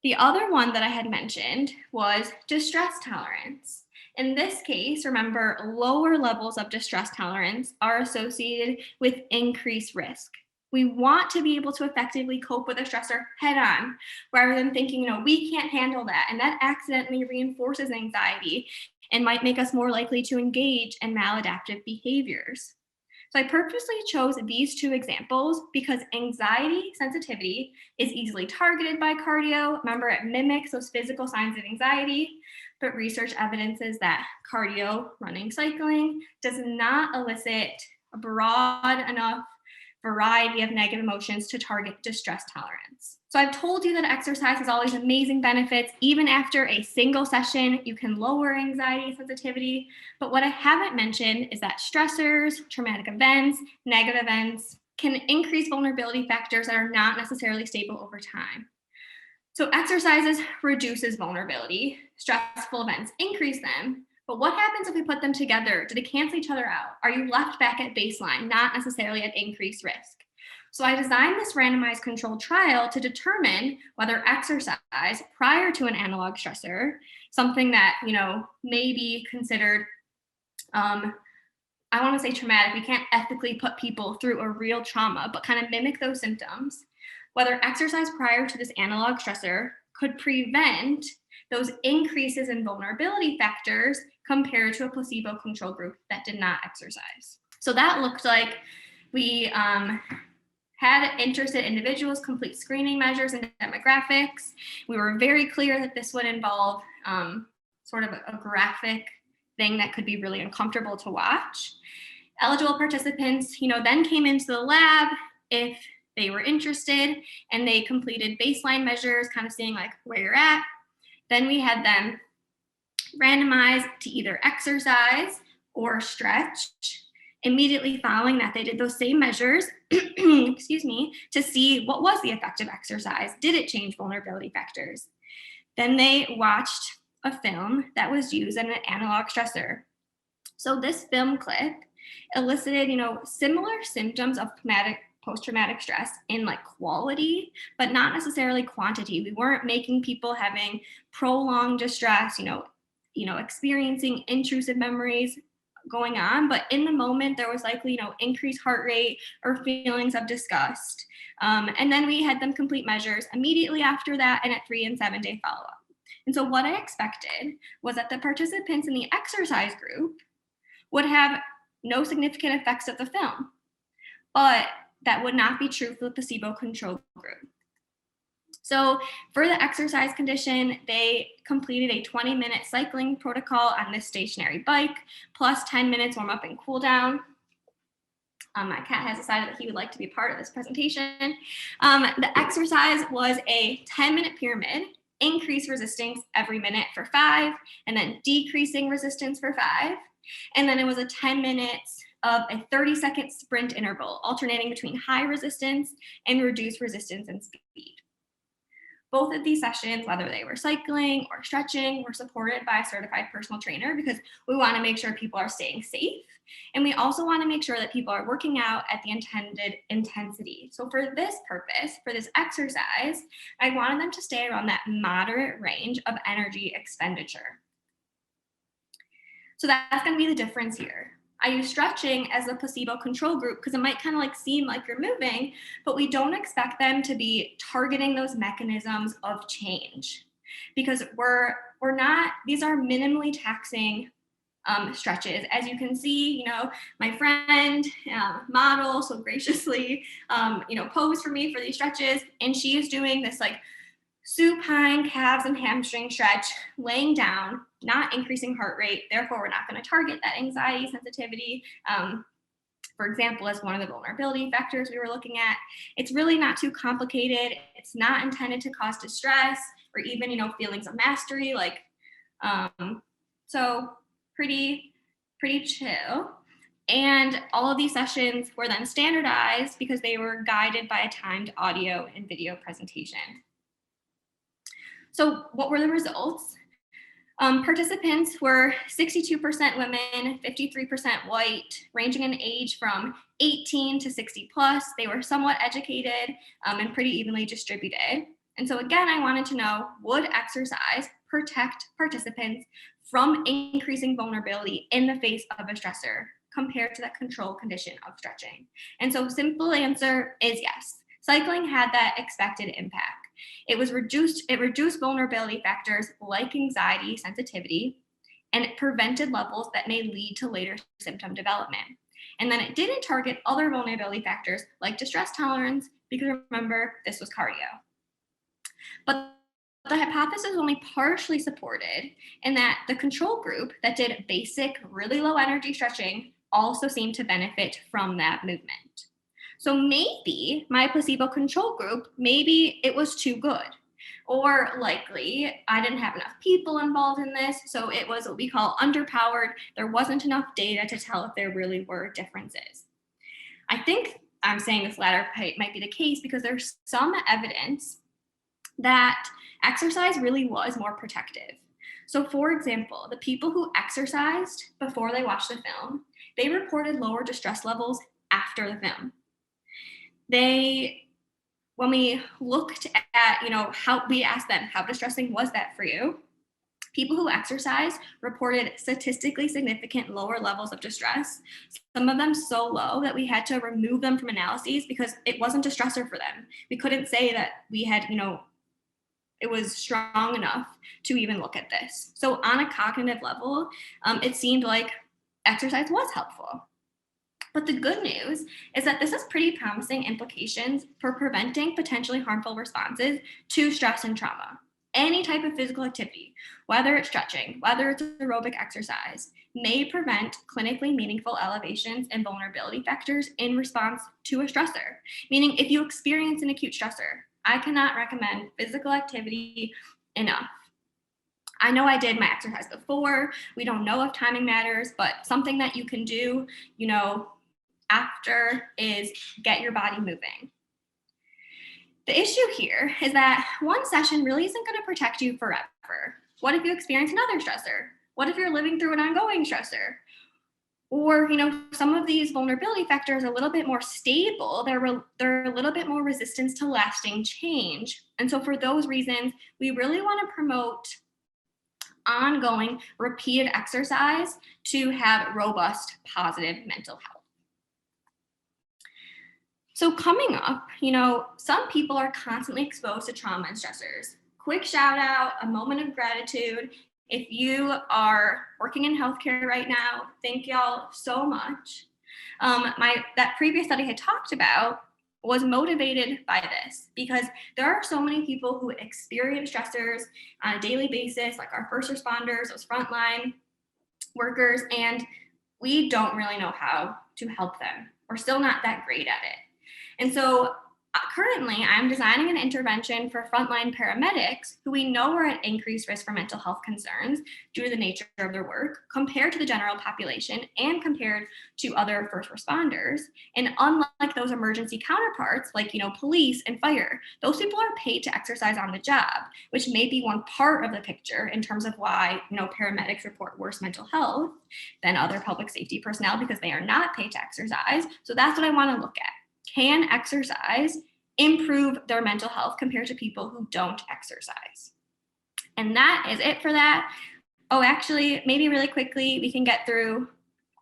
The other one that I had mentioned was distress tolerance. In this case, remember, lower levels of distress tolerance are associated with increased risk. We want to be able to effectively cope with a stressor head on, rather than thinking, we can't handle that. And that accidentally reinforces anxiety and might make us more likely to engage in maladaptive behaviors. So I purposely chose these two examples because anxiety sensitivity is easily targeted by cardio. Remember, it mimics those physical signs of anxiety, but research evidences that cardio, running, cycling, does not elicit a broad enough variety of negative emotions to target distress tolerance. So I've told you that exercise has all these amazing benefits. Even after a single session, you can lower anxiety sensitivity. But what I haven't mentioned is that stressors, traumatic events, negative events can increase vulnerability factors that are not necessarily stable over time. So exercises reduces vulnerability. Stressful events increase them. But what happens if we put them together? Do they cancel each other out? Are you left back at baseline, not necessarily at increased risk? So I designed this randomized controlled trial to determine whether exercise prior to an analog stressor, something that, may be considered, I want to say traumatic. We can't ethically put people through a real trauma, but kind of mimic those symptoms, whether exercise prior to this analog stressor could prevent those increases in vulnerability factors compared to a placebo control group that did not exercise. So that looked like we had interested individuals complete screening measures and demographics. We were very clear that this would involve sort of a graphic thing that could be really uncomfortable to watch. Eligible participants, then came into the lab if they were interested, and they completed baseline measures, kind of seeing like where you're at. Then we had them randomized to either exercise or stretch. Immediately following that, they did those same measures, excuse me, to see what was the effect of exercise. Did it change vulnerability factors? Then they watched a film that was used in an analog stressor. So this film clip elicited, similar symptoms of post-traumatic stress in like quality, but not necessarily quantity. We weren't making people having prolonged distress, experiencing intrusive memories going on, but in the moment there was likely, increased heart rate or feelings of disgust. And then we had them complete measures immediately after that and at 3 and 7 day follow-up. And so what I expected was that the participants in the exercise group would have no significant effects of the film, but that would not be true for the placebo control group. So for the exercise condition, they completed a 20-minute cycling protocol on this stationary bike, plus 10 minutes warm up and cool down. My cat has decided that he would like to be part of this presentation. The exercise was a 10-minute pyramid, increase resistance every minute for 5, and then decreasing resistance for 5. And then it was a 10 minutes of a 30-second sprint interval, alternating between high resistance and reduced resistance and speed. Both of these sessions, whether they were cycling or stretching, were supported by a certified personal trainer because we want to make sure people are staying safe. And we also want to make sure that people are working out at the intended intensity. So for this purpose, for this exercise, I wanted them to stay around that moderate range of energy expenditure. So that's going to be the difference here. I use stretching as a placebo control group because it might kind of like seem like you're moving, but we don't expect them to be targeting those mechanisms of change because we're not, these are minimally taxing stretches. As you can see, my friend model so graciously, posed for me for these stretches, and she is doing this like supine calves and hamstring stretch, laying down, not increasing heart rate. Therefore, we're not going to target that anxiety sensitivity, for example, as one of the vulnerability factors we were looking at. It's really not too complicated. It's not intended to cause distress or even, feelings of mastery. So pretty chill. And all of these sessions were then standardized because they were guided by a timed audio and video presentation. So what were the results? Participants were 62% women, 53% white, ranging in age from 18 to 60 plus. They were somewhat educated and pretty evenly distributed. And so again, I wanted to know, would exercise protect participants from increasing vulnerability in the face of a stressor compared to the control condition of stretching? And so simple answer is yes. Cycling had that expected impact. It reduced vulnerability factors like anxiety, sensitivity, and it prevented levels that may lead to later symptom development. And then it didn't target other vulnerability factors like distress tolerance, because remember, this was cardio. But the hypothesis is only partially supported in that the control group that did basic, really low energy stretching also seemed to benefit from that movement. So maybe my placebo control group, maybe it was too good, or likely I didn't have enough people involved in this. So it was what we call underpowered. There wasn't enough data to tell if there really were differences. I think I'm saying this latter might be the case because there's some evidence that exercise really was more protective. So for example, the people who exercised before they watched the film, they reported lower distress levels after the film. When we looked at, how we asked them, how distressing was that for you? People who exercise reported statistically significant lower levels of distress, some of them so low that we had to remove them from analyses because it wasn't a stressor for them. We couldn't say that we had, it was strong enough to even look at this. So on a cognitive level, it seemed like exercise was helpful. But the good news is that this has pretty promising implications for preventing potentially harmful responses to stress and trauma. Any type of physical activity, whether it's stretching, whether it's aerobic exercise, may prevent clinically meaningful elevations in vulnerability factors in response to a stressor. Meaning if you experience an acute stressor, I cannot recommend physical activity enough. I know I did my exercise before. We don't know if timing matters, but something that you can do, after is get your body moving. The issue here is that one session really isn't going to protect you forever. What if you experience another stressor? What if you're living through an ongoing stressor? Or, some of these vulnerability factors are a little bit more stable. They're a little bit more resistant to lasting change. And so for those reasons, we really want to promote ongoing repeated exercise to have robust, positive mental health. So coming up, some people are constantly exposed to trauma and stressors. Quick shout out, a moment of gratitude. If you are working in healthcare right now, thank y'all so much. That previous study I talked about was motivated by this because there are so many people who experience stressors on a daily basis, like our first responders, those frontline workers, and we don't really know how to help them. We're still not that great at it. And so currently, I'm designing an intervention for frontline paramedics who we know are at increased risk for mental health concerns due to the nature of their work compared to the general population and compared to other first responders. And unlike those emergency counterparts, like, police and fire, those people are paid to exercise on the job, which may be one part of the picture in terms of why, paramedics report worse mental health than other public safety personnel because they are not paid to exercise. So that's what I want to look at. Can exercise improve their mental health compared to people who don't exercise? And that is it for that. Oh, actually, maybe really quickly, we can get through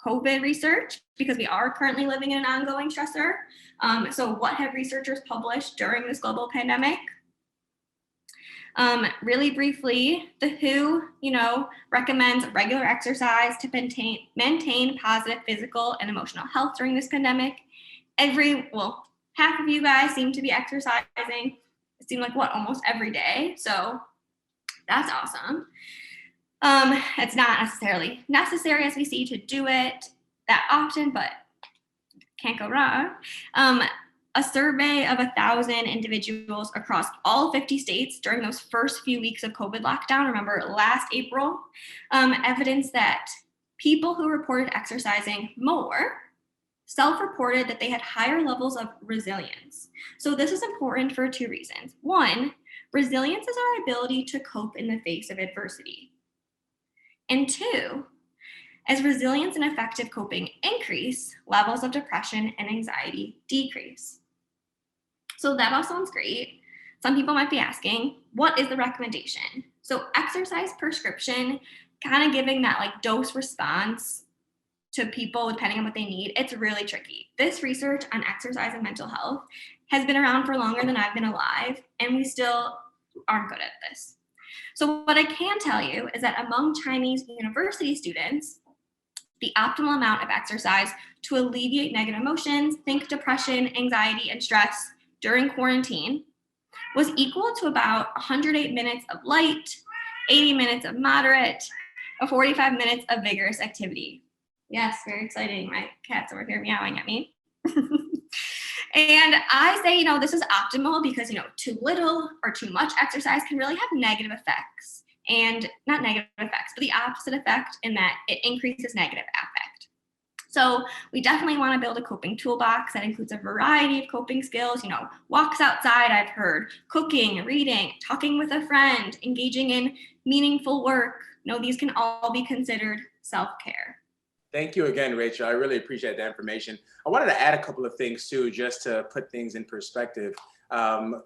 COVID research because we are currently living in an ongoing stressor. So what have researchers published during this global pandemic? Really briefly, the WHO, recommends regular exercise to maintain positive physical and emotional health during this pandemic. Half of you guys seem to be exercising. It seemed like almost every day. So that's awesome. It's not necessarily necessary as we see to do it that often, but can't go wrong. A survey of 1,000 individuals across all 50 states during those first few weeks of COVID lockdown, remember last April, evidence that people who reported exercising more self-reported that they had higher levels of resilience. So this is important for two reasons. One, Resilience is our ability to cope in the face of adversity. And 2, as resilience and effective coping increase, levels of depression and anxiety decrease. So that all sounds great. Some people might be asking, what is the recommendation? So exercise prescription, kind of giving that like dose response to people depending on what they need, it's really tricky. This research on exercise and mental health has been around for longer than I've been alive, and we still aren't good at this. So what I can tell you is that among Chinese university students, the optimal amount of exercise to alleviate negative emotions, think depression, anxiety, and stress during quarantine, was equal to about 108 minutes of light, 80 minutes of moderate, or 45 minutes of vigorous activity. Yes, very exciting. My cat's over here meowing at me. And I say, this is optimal because, too little or too much exercise can really have negative effects. And not negative effects, but the opposite effect in that it increases negative affect. So we definitely want to build a coping toolbox that includes a variety of coping skills, walks outside, I've heard, cooking, reading, talking with a friend, engaging in meaningful work. These can all be considered self-care. Thank you again, Rachel. I really appreciate that information. I wanted to add a couple of things too, just to put things in perspective. All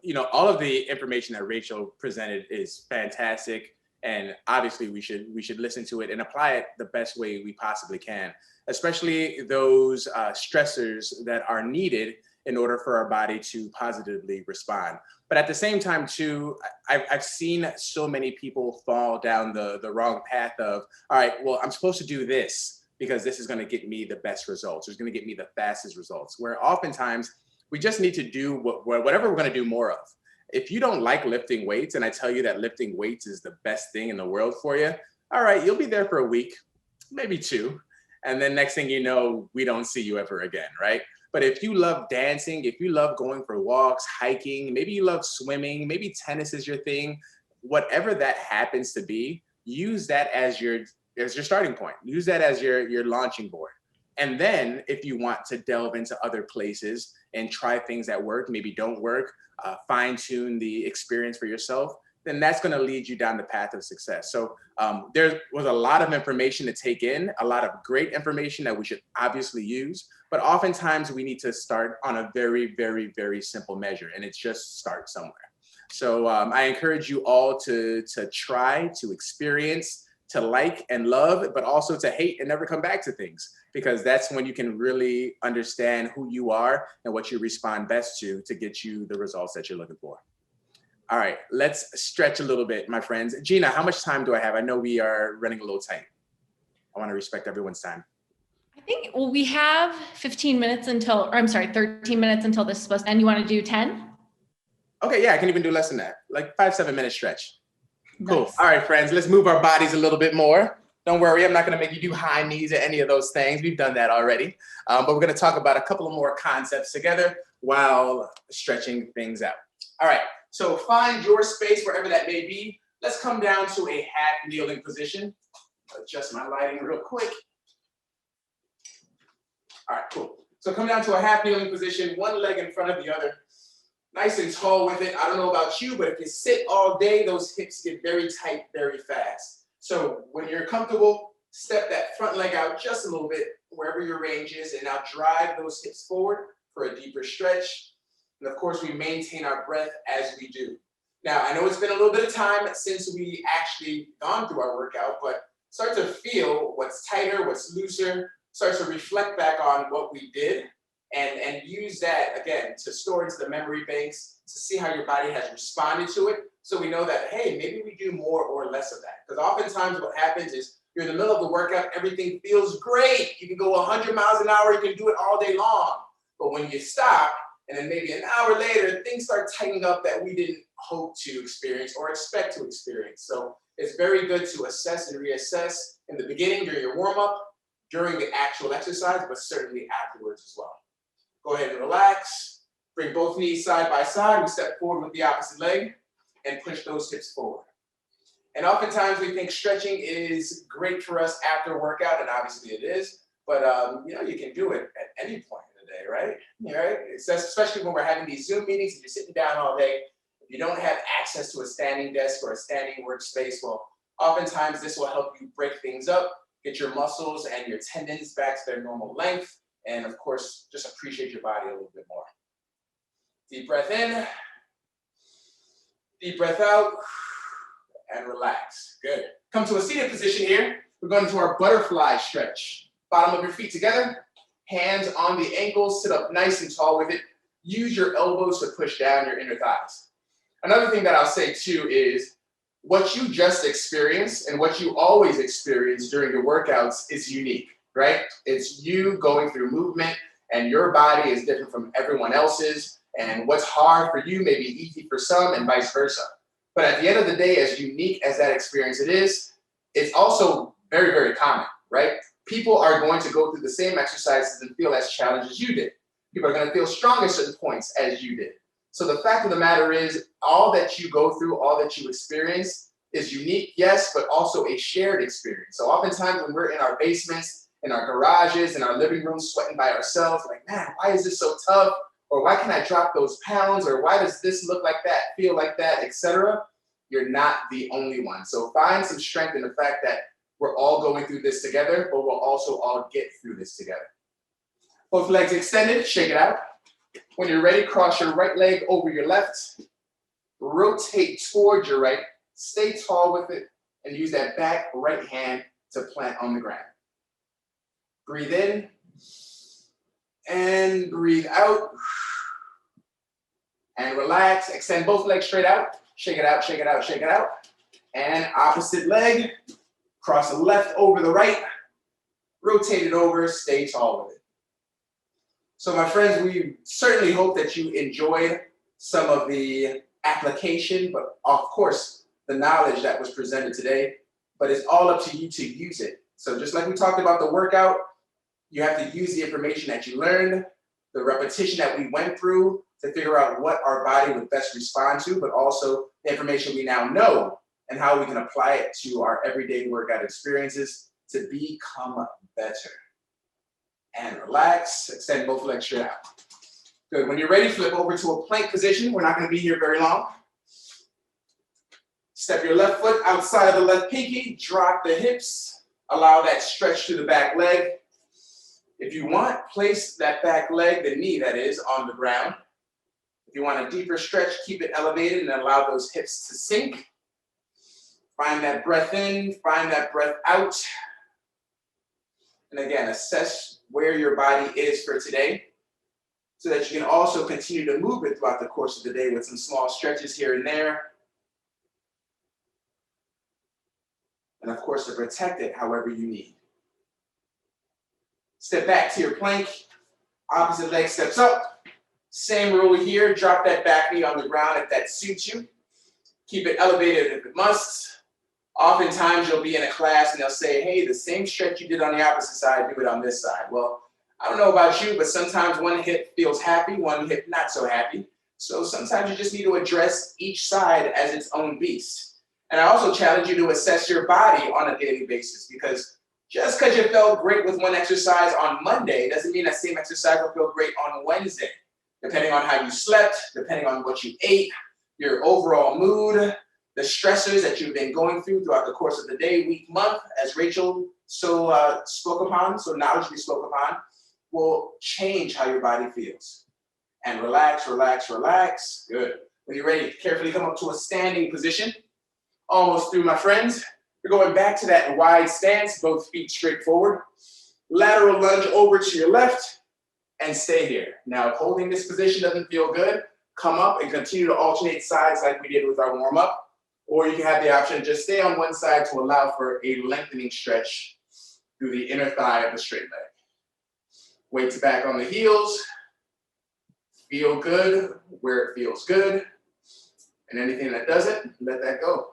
of the information that Rachel presented is fantastic. And obviously we should listen to it and apply it the best way we possibly can, especially those stressors that are needed in order for our body to positively respond. But at the same time too, I've seen so many people fall down the wrong path of, all right, well, I'm supposed to do this because this is going to get me the best results. It's going to get me the fastest results, where oftentimes we just need to do whatever we're going to do more of. If you don't like lifting weights, and I tell you that lifting weights is the best thing in the world for you, all right, you'll be there for a week, maybe 2. And then next thing you know, we don't see you ever again, right? But if you love dancing, if you love going for walks, hiking, maybe you love swimming, maybe tennis is your thing, whatever that happens to be, use that as your starting point. Use that as your launching board. And then if you want to delve into other places and try things that work, maybe don't work, fine tune the experience for yourself, then that's going to lead you down the path of success. So there was a lot of information to take in, a lot of great information that we should obviously use, but oftentimes we need to start on a very, very, very simple measure, and it's just start somewhere. So I encourage you all to try, to experience, to like and love, but also to hate and never come back to things, because that's when you can really understand who you are and what you respond best to get you the results that you're looking for. All right, let's stretch a little bit, my friends. Gina, how much time do I have? I know we are running a little tight. I want to respect everyone's time. I think, we have 13 minutes until this is supposed to end. You want to do 10? Okay, yeah, I can even do less than that, like 5-7 minute stretch. Cool. Nice. All right, friends, let's move our bodies a little bit more. Don't worry, I'm not going to make you do high knees or any of those things. We've done that already. But we're going to talk about a couple of more concepts together while stretching things out. All right, so find your space wherever that may be. Let's come down to a half kneeling position. Adjust my lighting real quick. All right, cool. So come down to a half kneeling position, one leg in front of the other. Nice and tall with it. I don't know about you, but if you sit all day, those hips get very tight very fast. So when you're comfortable, step that front leg out just a little bit, wherever your range is, and now drive those hips forward for a deeper stretch. And of course, we maintain our breath as we do. Now, I know it's been a little bit of time since we actually gone through our workout, but start to feel what's tighter, what's looser, start to reflect back on what we did. And use that, again, to store into the memory banks, to see how your body has responded to it. So we know that, hey, maybe we do more or less of that. Because oftentimes what happens is you're in the middle of the workout, everything feels great. You can go 100 miles an hour, you can do it all day long. But when you stop, and then maybe an hour later, things start tightening up that we didn't hope to experience or expect to experience. So it's very good to assess and reassess in the beginning, during your warm-up, during the actual exercise, but certainly afterwards as well. Go ahead and relax. Bring both knees side by side. We step forward with the opposite leg and push those hips forward. And oftentimes we think stretching is great for us after a workout, and obviously it is, but you can do it at any point in the day, right? Right? Especially when we're having these Zoom meetings and you're sitting down all day. If you don't have access to a standing desk or a standing workspace, well, oftentimes this will help you break things up, get your muscles and your tendons back to their normal length, and of course, just appreciate your body a little bit more. Deep breath in, deep breath out, and relax. Good. Come to a seated position here. We're going into our butterfly stretch. Bottom of your feet together, hands on the ankles, sit up nice and tall with it. Use your elbows to push down your inner thighs. Another thing that I'll say too is what you just experienced and what you always experience during your workouts is unique, right? It's you going through movement and your body is different from everyone else's, and what's hard for you may be easy for some and vice versa. But at the end of the day, as unique as that experience it is, it's also very, very common, right? People are going to go through the same exercises and feel as challenged as you did. People are going to feel strong at certain points as you did. So the fact of the matter is, all that you go through, all that you experience is unique, yes, but also a shared experience. So oftentimes when we're in our basements, in our garages, in our living rooms, sweating by ourselves, like, man, why is this so tough? Or why can I drop those pounds? Or why does this look like that, feel like that, etc.? You're not the only one. So find some strength in the fact that we're all going through this together, but we'll also all get through this together. Both legs extended, shake it out. When you're ready, cross your right leg over your left. Rotate towards your right. Stay tall with it and use that back right hand to plant on the ground. Breathe in and breathe out. And relax. Extend both legs straight out. Shake it out, shake it out, shake it out. And opposite leg. Cross the left over the right. Rotate it over. Stay tall with it. So my friends, we certainly hope that you enjoyed some of the application, but of course, the knowledge that was presented today, but it's all up to you to use it. So just like we talked about the workout, you have to use the information that you learned, the repetition that we went through to figure out what our body would best respond to, but also the information we now know and how we can apply it to our everyday workout experiences to become better. And relax, extend both legs straight out. Good, when you're ready, flip over to a plank position. We're not gonna be here very long. Step your left foot outside of the left pinky, drop the hips, allow that stretch to the back leg. If you want, place that back leg, the knee that is, on the ground. If you want a deeper stretch, keep it elevated and allow those hips to sink. Find that breath in, find that breath out. And again, assess where your body is for today so that you can also continue to move it throughout the course of the day with some small stretches here and there. And of course, to protect it however you need. Step back to your plank, opposite leg steps up. Same rule here, drop that back knee on the ground if that suits you. Keep it elevated if it must. Oftentimes you'll be in a class and they'll say, hey, the same stretch you did on the opposite side, do it on this side. Well, I don't know about you, but sometimes one hip feels happy, one hip not so happy. So sometimes you just need to address each side as its own beast. And I also challenge you to assess your body on a daily basis, because just because you felt great with one exercise on Monday doesn't mean that same exercise will feel great on Wednesday. Depending on how you slept, depending on what you ate, your overall mood, the stressors that you've been going through throughout the course of the day, week, month, as Rachel so knowledgeably spoke upon, will change how your body feels. And relax, relax, relax. Good. When you're ready, carefully come up to a standing position. Almost through, my friends. You're going back to that wide stance, both feet straight forward. Lateral lunge over to your left and stay here. Now, if holding this position doesn't feel good, come up and continue to alternate sides like we did with our warm-up. Or you can have the option to just stay on one side to allow for a lengthening stretch through the inner thigh of the straight leg. Weights back on the heels. Feel good where it feels good. And anything that doesn't, let that go.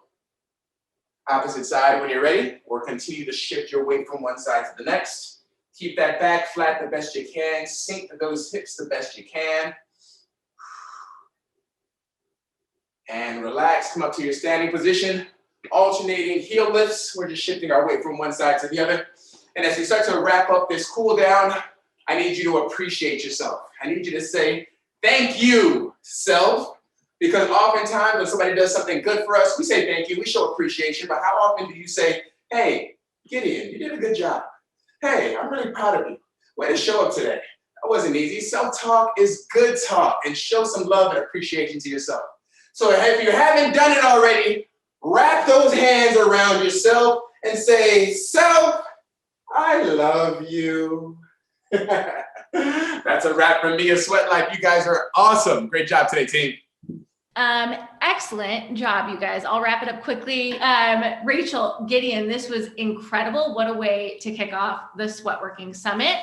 Opposite side when you're ready, or continue to shift your weight from one side to the next. Keep that back flat the best you can. Sink those hips the best you can. And relax, come up to your standing position. Alternating heel lifts. We're just shifting our weight from one side to the other. And as we start to wrap up this cool down, I need you to appreciate yourself. I need you to say, thank you, self, Because oftentimes when somebody does something good for us, we say thank you, we show appreciation, but how often do you say, hey, Gideon, you did a good job. Hey, I'm really proud of you. Way to show up today. That wasn't easy. Self-talk is good talk, and show some love and appreciation to yourself. So if you haven't done it already, wrap those hands around yourself and say, self, I love you. That's a wrap from me, aSweatlife. You guys are awesome. Great job today, team. Excellent job, you guys. I'll wrap it up quickly. Rachel, Gideon, this was incredible. What a way to kick off the Sweatworking Summit.